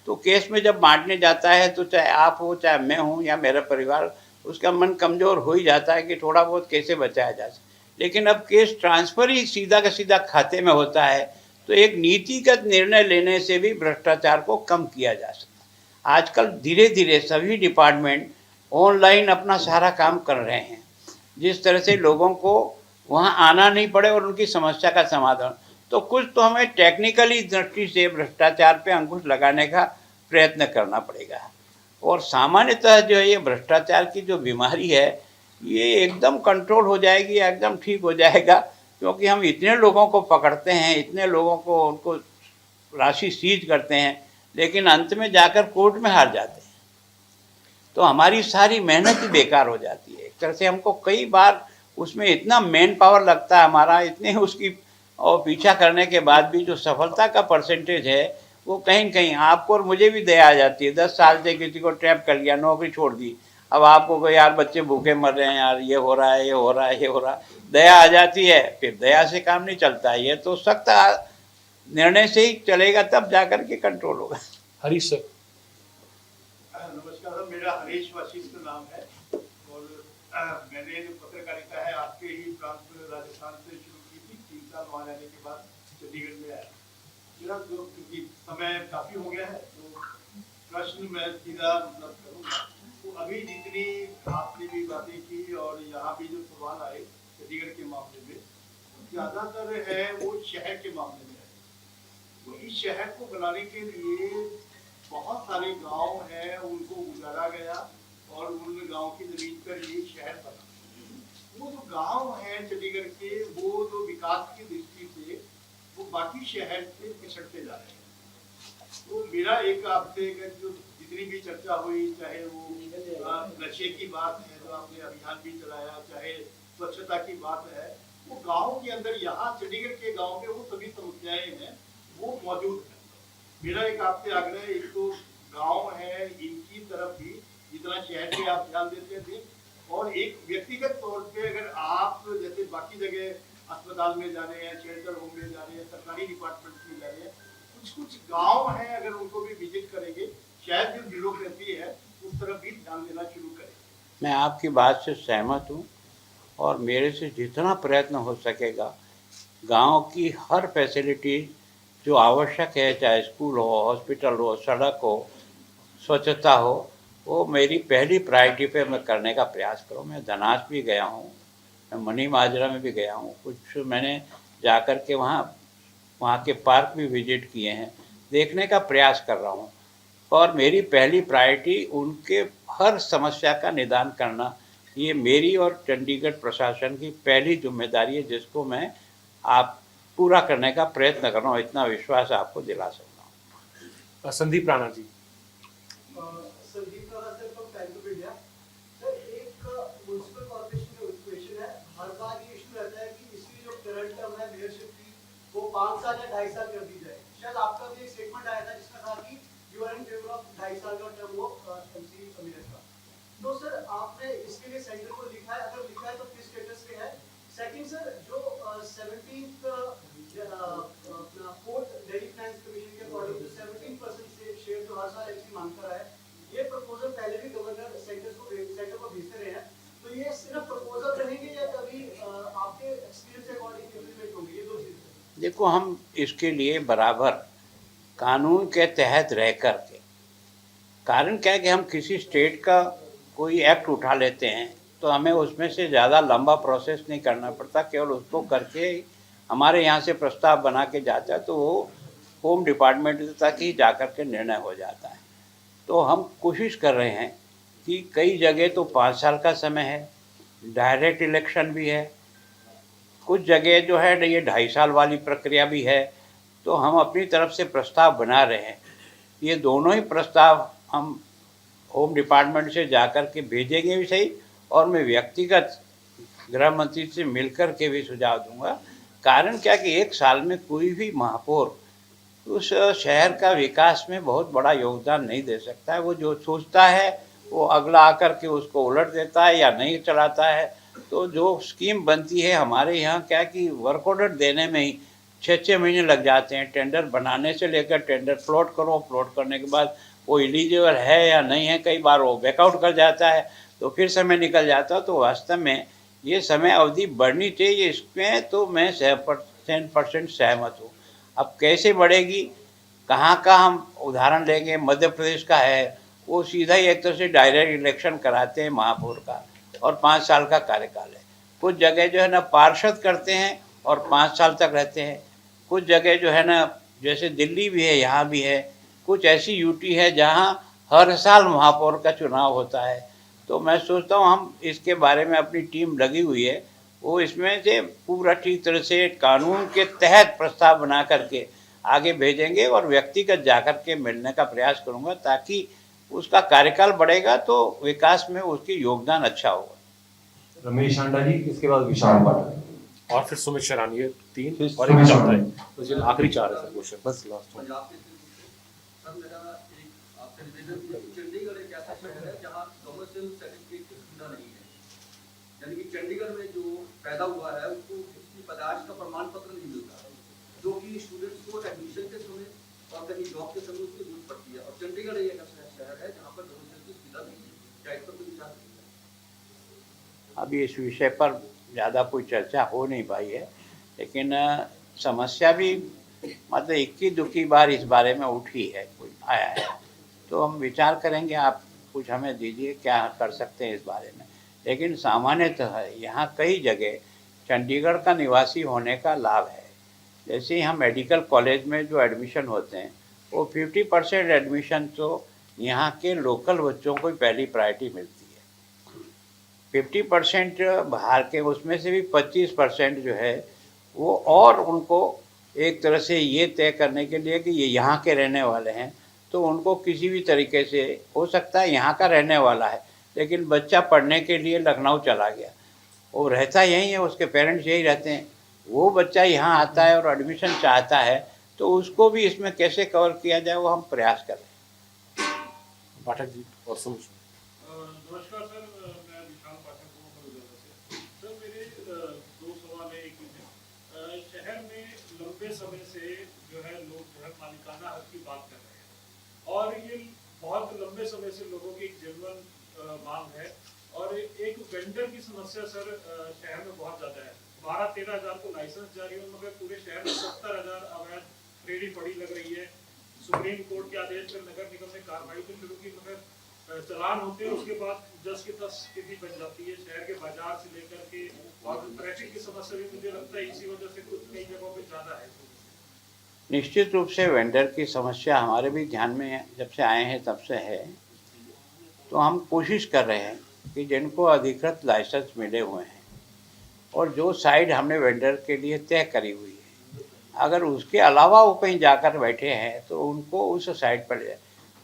तो केस में जब बांटने जाता है तो चाहे आप हो चाहे मैं हूँ या मेरा परिवार, उसका मन कमज़ोर हो ही जाता है कि थोड़ा बहुत कैसे बचाया जा सके। लेकिन अब केस ट्रांसफ़र ही सीधा का सीधा खाते में होता है, तो एक नीतिगत निर्णय लेने से भी भ्रष्टाचार को कम किया जा सकता है। आजकल धीरे धीरे सभी डिपार्टमेंट ऑनलाइन अपना सारा काम कर रहे हैं, जिस तरह से लोगों को वहाँ आना नहीं पड़े और उनकी समस्या का समाधान। तो कुछ तो हमें टेक्निकली दृष्टि से भ्रष्टाचार पे अंकुश लगाने का प्रयत्न करना पड़ेगा। और सामान्यतः जो है ये भ्रष्टाचार की जो बीमारी है ये एकदम कंट्रोल हो जाएगी, एकदम ठीक हो जाएगा, क्योंकि हम इतने लोगों को पकड़ते हैं, इतने लोगों को उनको राशि सीज करते हैं, लेकिन अंत में जाकर कोर्ट में हार जाते हैं। तो हमारी सारी मेहनत ही बेकार हो जाती है। एक तरह से हमको कई बार उसमें इतना मैन पावर लगता है हमारा, इतने उसकी और पीछा करने के बाद भी जो सफलता का परसेंटेज है वो कहीं न कहीं आपको और मुझे भी दया आ जाती है। 10 साल से किसी को ट्रैप कर लिया, नौकरी छोड़ दी, अब आपको कोई यार बच्चे भूखे मर रहे हैं, यार ये हो रहा है, ये हो रहा है, ये हो रहा है, दया आ जाती है। फिर दया से काम नहीं चलता है, ये तो सख्त निर्णय से ही चलेगा, तब जाकर के कंट्रोल होगा। हरीश सर। नमस्कार, मेरा हरीश वशिष्ठ नाम है और मैंने जो पत्रकारिता है आपके ही प्रांत में राजस्थान से शुरू की थी। 3 साल वहाँ रहने के बाद चंडीगढ़ में आया। मेरा जो क्योंकि समय काफी हो गया है तो प्रश्न मैं सीधा मतलब करूँगा। तो अभी जितनी आपने भी बातें की और यहाँ भी जो सवाल आए चंडीगढ़ के मामले में, ज्यादातर है वो शहर के मामले में है। तो इस शहर को बनाने के लिए बहुत सारे गांव हैं, उनको गुजारा गया और उन गांव की जमीन पर ये शहर बना। वो जो गांव हैं चंडीगढ़ के, वो जो विकास की दृष्टि से वो बाकी शहर से पिछड़ते जा रहे हैं। तो मेरा एक आपसे जो जितनी भी चर्चा हुई, चाहे वो नशे की बात है जो आपने अभियान भी चलाया, चाहे स्वच्छता की बात है, वो गाँव के अंदर यहाँ चंडीगढ़ के गाँव में वो सभी समस्याएं हैं वो मौजूद है। मेरा एक आपसे आग्रह है, एक तो गांव है इनकी तरफ भी जितना शहर पे आप ध्यान देते थे, और एक व्यक्तिगत तौर पे अगर आप जैसे बाकी जगह अस्पताल में जा रहे हैं, शेल्टर होम में जा रहे हैं, सरकारी डिपार्टमेंट में जा रहे हैं, कुछ गांव हैं अगर उनको भी विजिट करेंगे, शायद जो ब्यूरोक्रेसी है उस तरफ भी ध्यान देना शुरू करें। मैं आपकी बात से सहमत हूँ और मेरे से जितना प्रयत्न हो सकेगा गांव की हर फैसिलिटी जो आवश्यक है, चाहे स्कूल हो, हॉस्पिटल हो, सड़क हो, स्वच्छता हो, वो मेरी पहली प्रायोरिटी पे मैं करने का प्रयास करूँ। मैं धनास भी गया हूँ, मैं मनी माजरा में भी गया हूँ, कुछ मैंने जा कर के वहाँ के पार्क भी विजिट किए हैं, देखने का प्रयास कर रहा हूँ। और मेरी पहली प्रायोरिटी उनके हर समस्या का निदान करना, ये मेरी और चंडीगढ़ प्रशासन की पहली जिम्मेदारी है, जिसको मैं आप पूरा करने का प्रयत्न कर रहा हूँ। इतना विश्वास आपको दिला सकता हूँ। Sandeep Rana ji. Sandeep Rana sir from time to media. Sir, एक म्युनिसिपल कॉर्पोरेशन का क्वेश्चन है। हर बार ये इशू रहता है कि इसकी जो करंट टर्म है मेयरशिप की, वो 5 साल या 2.5 साल कर दी जाए। शायद आपका भी एक स्टेटमेंट आया था जिसमें कहा कि you are in favour of 2.5 साल का टर्म हो एमसी मेयर का। तो सर आपने इसके लिए सेंटर को लिखा है, अगर लिखा है तो किस स्टेटस पे है? सेकंड सर, जो 17th अपना देखो, हम इसके लिए बराबर कानून के तहत रह कर के, कारण क्या है कि हम किसी स्टेट का कोई एक्ट उठा लेते हैं तो हमें उसमें से ज़्यादा लंबा प्रोसेस नहीं करना पड़ता, केवल उसको करके हमारे यहाँ से प्रस्ताव बना के जाता है तो वो होम डिपार्टमेंट तक ही जा कर के निर्णय हो जाता है। तो हम कोशिश कर रहे हैं कि कई जगह तो 5 साल का समय है, डायरेक्ट इलेक्शन भी है, कुछ जगह जो है ये 2.5 साल वाली प्रक्रिया भी है। तो हम अपनी तरफ से प्रस्ताव बना रहे हैं। ये दोनों ही प्रस्ताव हम होम डिपार्टमेंट से जाकर के भेजेंगे भी सही, और मैं व्यक्तिगत गृह मंत्री से मिलकर के भी सुझाव दूंगा। कारण क्या कि 1 साल में कोई भी महापौर उस शहर का विकास में बहुत बड़ा योगदान नहीं दे सकता है। वो जो सोचता है वो अगला आकर के उसको उलट देता है या नहीं चलाता है। तो जो स्कीम बनती है हमारे यहाँ क्या कि वर्क ऑर्डर देने में ही 6-6 महीने लग जाते हैं, टेंडर बनाने से लेकर टेंडर प्लॉट करो, प्लॉट करने के बाद वो एलिजिबल है या नहीं है, कई बार वो बैकआउट कर जाता है तो फिर समय निकल जाता है। तो वास्तव में ये समय अवधि बढ़नी चाहिए, इसमें तो मैं 100% सहमत हूँ। अब कैसे बढ़ेगी, कहाँ का हम उदाहरण लेंगे, मध्य प्रदेश का है, वो सीधा ही एक तरह से डायरेक्ट इलेक्शन कराते हैं महापौर का और 5 साल का कार्यकाल है। कुछ जगह जो है ना पार्षद करते हैं और 5 साल तक रहते हैं। कुछ जगह जो है ना, जैसे दिल्ली भी है, यहाँ भी है, कुछ ऐसी यूटी है जहाँ हर साल महापौर का चुनाव होता है। तो मैं सोचता हूँ हम इसके बारे में अपनी टीम लगी हुई है, वो इसमें से पूरा ठीक तरह से कानून के तहत प्रस्ताव बना करके आगे भेजेंगे और व्यक्तिगत जाकर के मिलने का प्रयास करूँगा, ताकि उसका कार्यकाल बढ़ेगा तो विकास में उसकी योगदान अच्छा होगा। रमेश आंडा जी, इसके बाद विशाल पाठक और फिर सुमित शरानी, ये 3 और एक चौथा है, तो ये आखिरी 4 है सर क्वेश्चन, बस लास्ट वन। सर मेरा एक आपसे निवेदन है कि चंडीगढ़ एक ऐसा शहर है जहाँ कमर्शियल सर्टिफिकेट की सुविधा नहीं है, यानी कि चंडीगढ़ में जो पैदा हुआ है उसको उसकी पैदाइश का प्रमाण पत्र नहीं मिलता, जो कि स्टूडेंट्स को एडमिशन के समय और कहीं जॉब के समय उसकी जरूरत पड़ती है। और चंडीगढ़ एक ऐसा शहर है जहाँ पर कमर्शियल की सुविधा नहीं है, क्या इस पर कोई विचार नहीं है? अभी इस विषय पर ज़्यादा कोई चर्चा हो नहीं पाई है, लेकिन समस्या भी मतलब इक्की दुक्की बार इस बारे में उठी है, कोई आया है, तो हम विचार करेंगे। आप कुछ हमें दीजिए क्या कर सकते हैं इस बारे में। लेकिन सामान्यतः यहाँ कई जगह चंडीगढ़ का निवासी होने का लाभ है। जैसे यहाँ मेडिकल कॉलेज में जो एडमिशन होते हैं वो 50% एडमिशन तो यहाँ के लोकल बच्चों को ही पहली प्रायोरिटी मिलती है। 50% बाहर के, उसमें से भी 25% जो है वो और उनको एक तरह से ये तय करने के लिए कि ये यहाँ के रहने वाले हैं, तो उनको किसी भी तरीके से हो सकता है यहाँ का रहने वाला है लेकिन बच्चा पढ़ने के लिए लखनऊ चला गया, वो रहता यहीं है, उसके पेरेंट्स यही रहते हैं, वो बच्चा यहाँ आता है और एडमिशन चाहता है, तो उसको भी इसमें कैसे कवर किया जाए वो हम प्रयास करें। पाठक जी और सुमित। नमस्कार सर, मैं विशाल पाठक हूँ से। सर मेरे 2 सवाल है। एक शहर में लंबे समय से जो है लोग घर मालिकाना हक की बात कर रहे हैं और ये बहुत लंबे समय से लोगों की एक जेन्युइन मांग है। और एक वेंडर की समस्या सर शहर में बहुत ज्यादा है। 12-13 हज़ार को लाइसेंस जारी हो, मगर पूरे शहर में 70,000 अवैध रेडी पड़ी लग रही है। सुप्रीम कोर्ट के आदेश पर नगर निगम ने कार्रवाई तो शुरू की, मगर चलान होते हैं उसके बाद जस की तस स्थिति बन जाती है। शहर के बाजार से लेकर के और ट्रैफिक की समस्या भी मुझे लगता है इसी वजह से कुछ कई जगहों पे ज्यादा है। निश्चित रूप से वेंडर की समस्या हमारे भी ध्यान में है, जब से आए हैं तब से है। तो हम कोशिश कर रहे हैं कि जिनको अधिकृत लाइसेंस मिले हुए हैं और जो साइड हमने वेंडर के लिए तय करी हुई है, अगर उसके अलावा वो कहीं जाकर बैठे हैं तो उनको उस साइड पर ले जाए।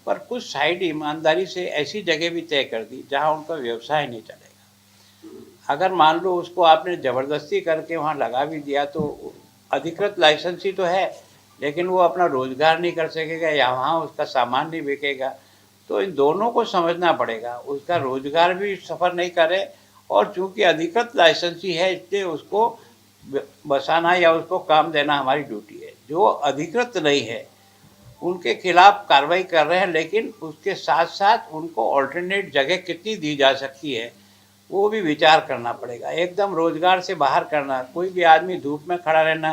पर कुछ साइड ईमानदारी से ऐसी जगह भी तय कर दी जहाँ उनका व्यवसाय नहीं चलेगा। अगर मान लो उसको आपने ज़बरदस्ती करके वहाँ लगा भी दिया तो अधिकृत लाइसेंस ही तो है, लेकिन वो अपना रोज़गार नहीं कर सकेगा या वहाँ उसका सामान नहीं बिकेगा। तो इन दोनों को समझना पड़ेगा, उसका रोज़गार भी सफ़र नहीं करे और चूँकि अधिकृत लाइसेंस ही है इसलिए उसको बसाना या उसको काम देना हमारी ड्यूटी है। जो अधिकृत नहीं है उनके खिलाफ कार्रवाई कर रहे हैं, लेकिन उसके साथ साथ उनको ऑल्टरनेट जगह कितनी दी जा सकती है वो भी विचार करना पड़ेगा। एकदम रोज़गार से बाहर करना, कोई भी आदमी धूप में खड़ा रहना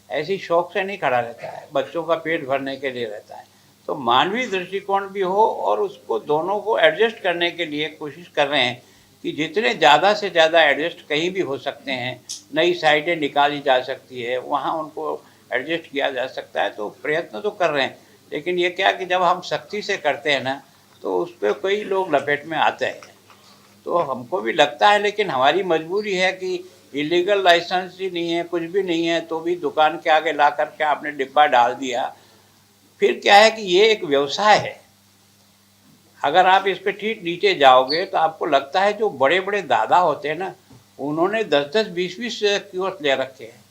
ऐसी शौक से नहीं खड़ा रहता है, बच्चों का पेट भरने के लिए रहता है। तो मानवीय दृष्टिकोण भी हो और उसको दोनों को एडजस्ट करने के लिए कोशिश कर रहे हैं कि जितने ज़्यादा से ज़्यादा एडजस्ट कहीं भी हो सकते हैं, नई साइटें निकाली जा सकती है, वहाँ उनको एडजस्ट किया जा सकता है, तो प्रयत्न तो कर रहे हैं। लेकिन ये क्या कि जब हम सख्ती से करते हैं ना, तो उस पर कई लोग लपेट में आते हैं। तो हमको भी लगता है, लेकिन हमारी मजबूरी है कि इलीगल लाइसेंस ही नहीं है, कुछ भी नहीं है, तो भी दुकान के आगे ला करके आपने डिब्बा डाल दिया। फिर क्या है कि ये एक व्यवसाय है। अगर आप इस पे ठीक नीचे जाओगे तो आपको लगता है जो बड़े बड़े दादा होते हैं ना, उन्होंने 10-10, 20-20 कियोस्क ले रखे हैं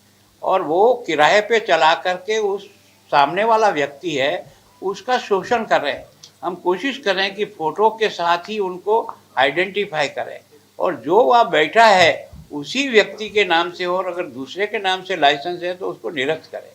और वो किराए पे चला करके उस सामने वाला व्यक्ति है उसका शोषण कर रहे हैं। हम कोशिश कर रहे हैं कि फ़ोटो के साथ ही उनको आइडेंटिफाई करें और जो वहाँ बैठा है उसी व्यक्ति के नाम से हो, और अगर दूसरे के नाम से लाइसेंस है तो उसको निरस्त करें,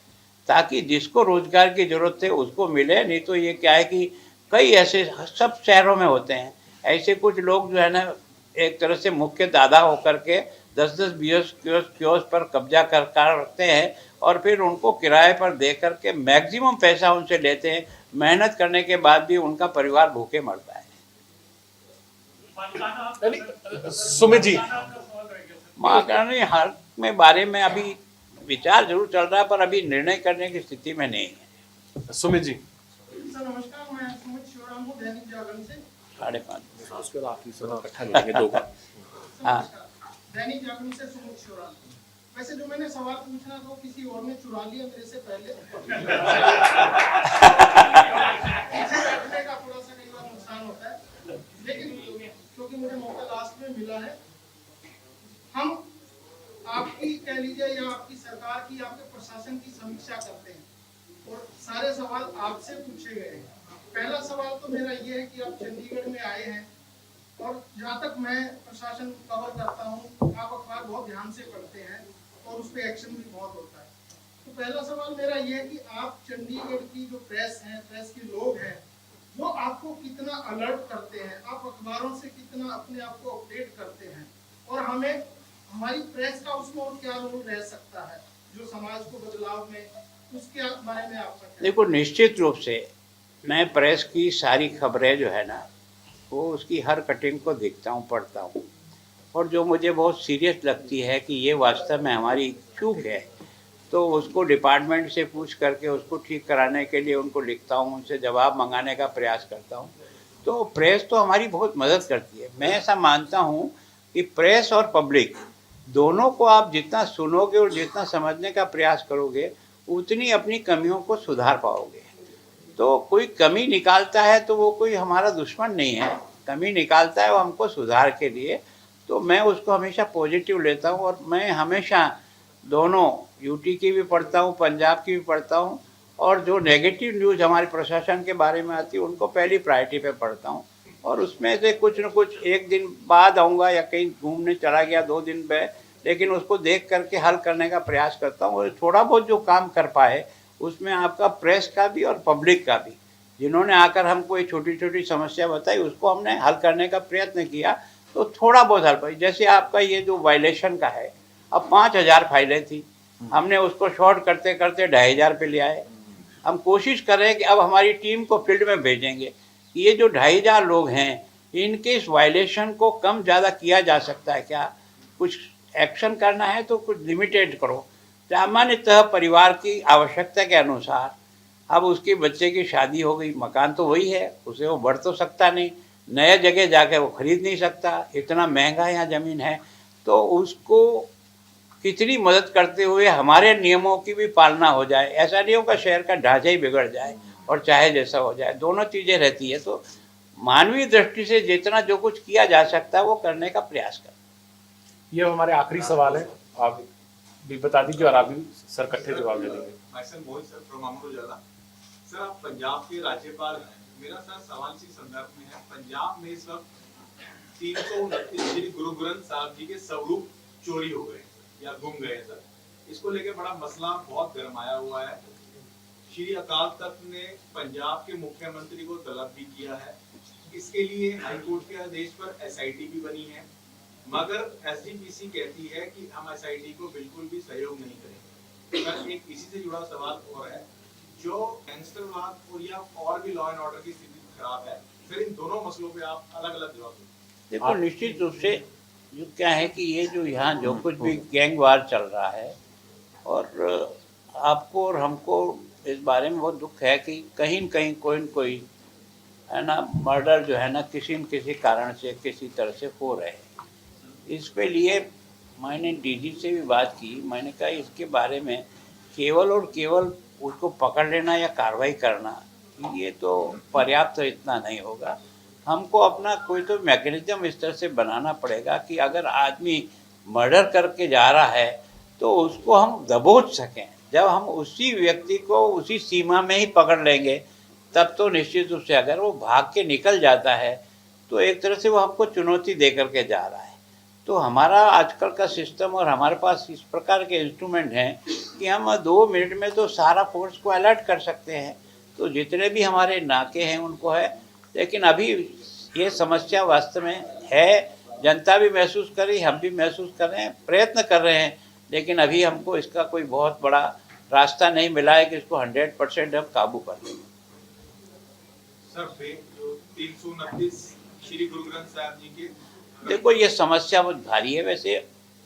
ताकि जिसको रोजगार की ज़रूरत है उसको मिले। नहीं तो ये क्या है कि कई ऐसे सब शहरों में होते हैं, ऐसे कुछ लोग जो है ना, एक तरह से मुख्य दादा होकर के 10-10, 20 कियोस्क पर कब्जा कर रखते हैं और फिर उनको किराए पर दे करके मैक्सिमम पैसा उनसे लेते हैं। मेहनत करने के बाद भी उनका परिवार भूखे मरता है। सुमित जी, महाकानी हर में बारे में अभी विचार जरूर चल रहा है, पर अभी निर्णय करने की स्थिति में नहीं है। सुमित जी। सर नमस्कार, मैं सुमित शिवराम हूँ, दैनिक जागरण से। 5:30 हाँ, दैनिक जागरण से सुमित शिवराम। वैसे जो मैंने सवाल पूछना था वो किसी और ने चुरा लिया मेरे से पहले। पीछे बैठने का थोड़ा सा कई बार नुकसान होता है, लेकिन क्योंकि मुझे मौका लास्ट में मिला है, हम आपकी कह लीजिए या आपकी सरकार की, आपके प्रशासन की समीक्षा करते हैं और सारे सवाल आपसे पूछे गए हैं। पहला सवाल तो मेरा ये है कि आप चंडीगढ़ में आए हैं और जहाँ तक मैं प्रशासन कवर करता हूँ, आप अखबार बहुत ध्यान से पढ़ते हैं और उस पर एक्शन भी बहुत होता है। तो पहला सवाल मेरा ये है कि आप चंडीगढ़ की जो प्रेस है, प्रेस के लोग हैं, वो आपको कितना अलर्ट करते हैं, आप अखबारों से कितना अपने आप को अपडेट करते हैं, और हमें हमारी प्रेस का उसमें और क्या रोल रह सकता है जो समाज को बदलाव में, उसके बारे में आपका क्या? देखो, निश्चित रूप से मैं प्रेस की सारी खबरें जो है ना, वो उसकी हर कटिंग को देखता हूँ, पढ़ता हूँ, और जो मुझे बहुत सीरियस लगती है कि ये वास्तव में हमारी चूक है, तो उसको डिपार्टमेंट से पूछ करके उसको ठीक कराने के लिए उनको लिखता हूँ, उनसे जवाब मंगाने का प्रयास करता हूँ। तो प्रेस तो हमारी बहुत मदद करती है। मैं ऐसा मानता हूँ कि प्रेस और पब्लिक दोनों को आप जितना सुनोगे और जितना समझने का प्रयास करोगे, उतनी अपनी कमियों को सुधार पाओगे। तो कोई कमी निकालता है तो वो कोई हमारा दुश्मन नहीं है, कमी निकालता है वो हमको सुधार के लिए, तो मैं उसको हमेशा पॉजिटिव लेता हूँ। और मैं हमेशा दोनों यूटी की भी पढ़ता हूँ, पंजाब की भी पढ़ता हूँ, और जो नेगेटिव न्यूज़ हमारे प्रशासन के बारे में आती है उनको पहली प्रायोरिटी पे पढ़ता हूँ, और उसमें से कुछ न कुछ एक दिन बाद आऊँगा या कहीं घूमने चला गया 2 दिन पे, लेकिन उसको देख करके हल करने का प्रयास करता हूँ। और थोड़ा बहुत जो काम कर पाए उसमें आपका प्रेस का भी और पब्लिक का भी, जिन्होंने आकर हमको ये छोटी छोटी समस्या बताई उसको हमने हल करने का प्रयत्न किया, तो थोड़ा बहुत हल पाई। जैसे आपका ये जो वायलेशन का है, अब 5000 फाइलें थी, हमने उसको शॉर्ट करते करते 2500 पे ले आए। हम कोशिश कर रहे हैं कि अब हमारी टीम को फील्ड में भेजेंगे, ये जो 2500 लोग हैं इनके इस वायलेशन को कम ज़्यादा किया जा सकता है क्या, कुछ एक्शन करना है तो कुछ लिमिटेड करो। सामान्यतः परिवार की आवश्यकता के अनुसार, अब उसके बच्चे की शादी हो गई, मकान तो वही है, उसे वो बढ़ तो सकता नहीं, नया जगह जाके वो खरीद नहीं सकता, इतना महंगा यहाँ ज़मीन है, तो उसको कितनी मदद करते हुए हमारे नियमों की भी पालना हो जाए। ऐसा नहीं होगा शहर का ढांचा ही बिगड़ जाए और चाहे जैसा हो जाए, दोनों चीज़ें रहती है। तो मानवीय दृष्टि से जितना जो कुछ किया जा सकता है वो करने का प्रयास करें। ये हमारे आखिरी सवाल है, आप भी बता दीजिए और आप भी सर इकट्ठे जवाब दे देंगे। Sir Mohit sir from Amar Ujala. Sir आप पंजाब के राज्यपाल हैं, मेरा सर सवाल इसी संदर्भ में है, पंजाब में इस वक्त 329 श्री गुरु ग्रंथ साहब जी के स्वरूप चोरी हो गए या गुम गए सर, इसको लेके बड़ा मसला बहुत गरमाया हुआ है। श्री अकाल तख्त ने पंजाब के मुख्यमंत्री को तलब भी किया है, इसके लिए हाईकोर्ट के आदेश पर एसआईटी भी बनी है, मगर एसजीपीसी कहती है कि हम एसआईटी को बिल्कुल भी सहयोग नहीं करेंगे। सर एक इसी से जुड़ा सवाल और है, जो गैंगस्टरवाद और या और भी लॉ एंड ऑर्डर की स्थिति खराब है, फिर इन दोनों मसलों पे आप अलग अलग जवाब दें। देखो, निश्चित रूप से जो क्या है कि ये जो यहाँ जो कुछ भी गैंग वार चल रहा है, और आपको और हमको इस बारे में बहुत दुख है कि कहीं न कहीं कोई न कोई है ना मर्डर जो है ना किसी न किसी कारण से किसी तरह से हो रहे हैं। इस पे लिए मैंने डीजी से भी बात की। मैंने कहा इसके बारे में केवल और केवल उसको पकड़ लेना या कार्रवाई करना ये तो पर्याप्त इतना नहीं होगा। हमको अपना कोई तो मैकेनिज्म इस तरह से बनाना पड़ेगा कि अगर आदमी मर्डर करके जा रहा है तो उसको हम दबोच सकें। जब हम उसी व्यक्ति को उसी सीमा में ही पकड़ लेंगे तब तो निश्चित रूप से अगर वो भाग के निकल जाता है तो एक तरह से वो हमको चुनौती दे करके जा रहा है। तो हमारा आजकल का सिस्टम और हमारे पास इस प्रकार के इंस्ट्रूमेंट हैं कि हम 2 मिनट में तो सारा फोर्स को अलर्ट कर सकते हैं। तो जितने भी हमारे नाके हैं उनको है, लेकिन अभी ये समस्या वास्तव में है, जनता भी महसूस कर रही, हम भी महसूस कर रहे हैं, प्रयत्न कर रहे हैं, लेकिन अभी हमको इसका कोई बहुत बड़ा रास्ता नहीं मिला है कि इसको 100% हम काबू कर लें। सर जो 329 श्री गुरु ग्रंथ साहिब जी के, देखो ये समस्या बहुत भारी है। वैसे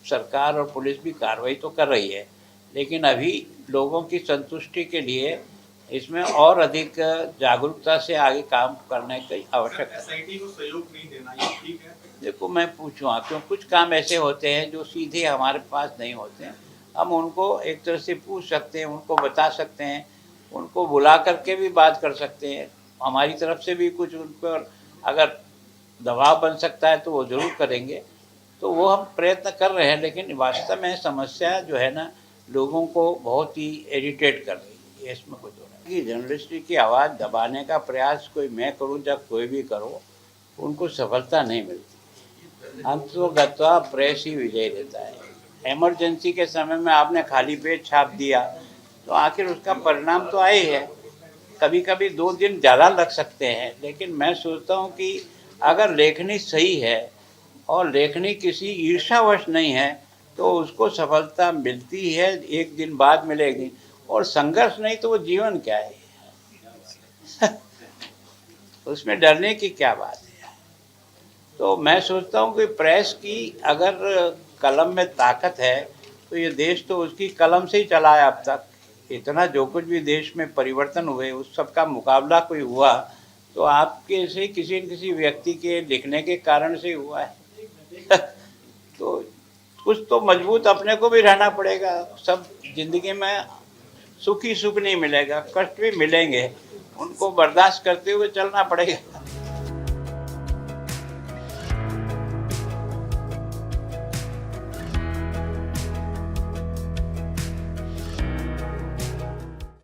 सरकार और पुलिस भी कार्रवाई तो कर रही है, लेकिन अभी लोगों की संतुष्टि के लिए इसमें और अधिक जागरूकता से आगे काम करने की आवश्यकता है। एसआईटी को सहयोग नहीं देना ये ठीक है? देखो मैं पूछूँ क्यों, कुछ काम ऐसे होते हैं जो सीधे हमारे पास नहीं होते हैं। हम उनको एक तरह से पूछ सकते हैं, उनको बता सकते हैं, उनको बुला करके भी बात कर सकते हैं। हमारी तरफ से भी कुछ उन पर अगर दबाव बन सकता है तो वो ज़रूर करेंगे। तो वो हम प्रयत्न कर रहे हैं, लेकिन वास्तव में समस्या जो है ना लोगों को बहुत ही इरिटेट कर रही है। इसमें कुछ हो रहा है कि जर्नलिस्ट की आवाज़ दबाने का प्रयास कोई मैं करूं या कोई भी करो, उनको सफलता नहीं मिलती। अंततः प्रेस ही विजय देता है। इमरजेंसी के समय में आपने खाली पेज छाप दिया तो आखिर उसका परिणाम तो आए है। कभी कभी 2 दिन ज़्यादा लग सकते हैं, लेकिन मैं सोचता हूँ कि अगर लेखनी सही है और लेखनी किसी ईर्ष्यावश नहीं है तो उसको सफलता मिलती है, एक दिन बाद मिलेगी। और संघर्ष नहीं तो वो जीवन क्या है उसमें डरने की क्या बात है। तो मैं सोचता हूँ कि प्रेस की अगर कलम में ताकत है तो ये देश तो उसकी कलम से ही चला है अब तक। इतना जो कुछ भी देश में परिवर्तन हुए उस सब का मुकाबला कोई हुआ तो आपके से किसी न किसी व्यक्ति के लिखने के कारण से हुआ है तो कुछ तो मजबूत अपने को भी रहना पड़ेगा। सब जिंदगी में सुख ही सुख नहीं मिलेगा, कष्ट भी मिलेंगे, उनको बर्दाश्त करते हुए चलना पड़ेगा।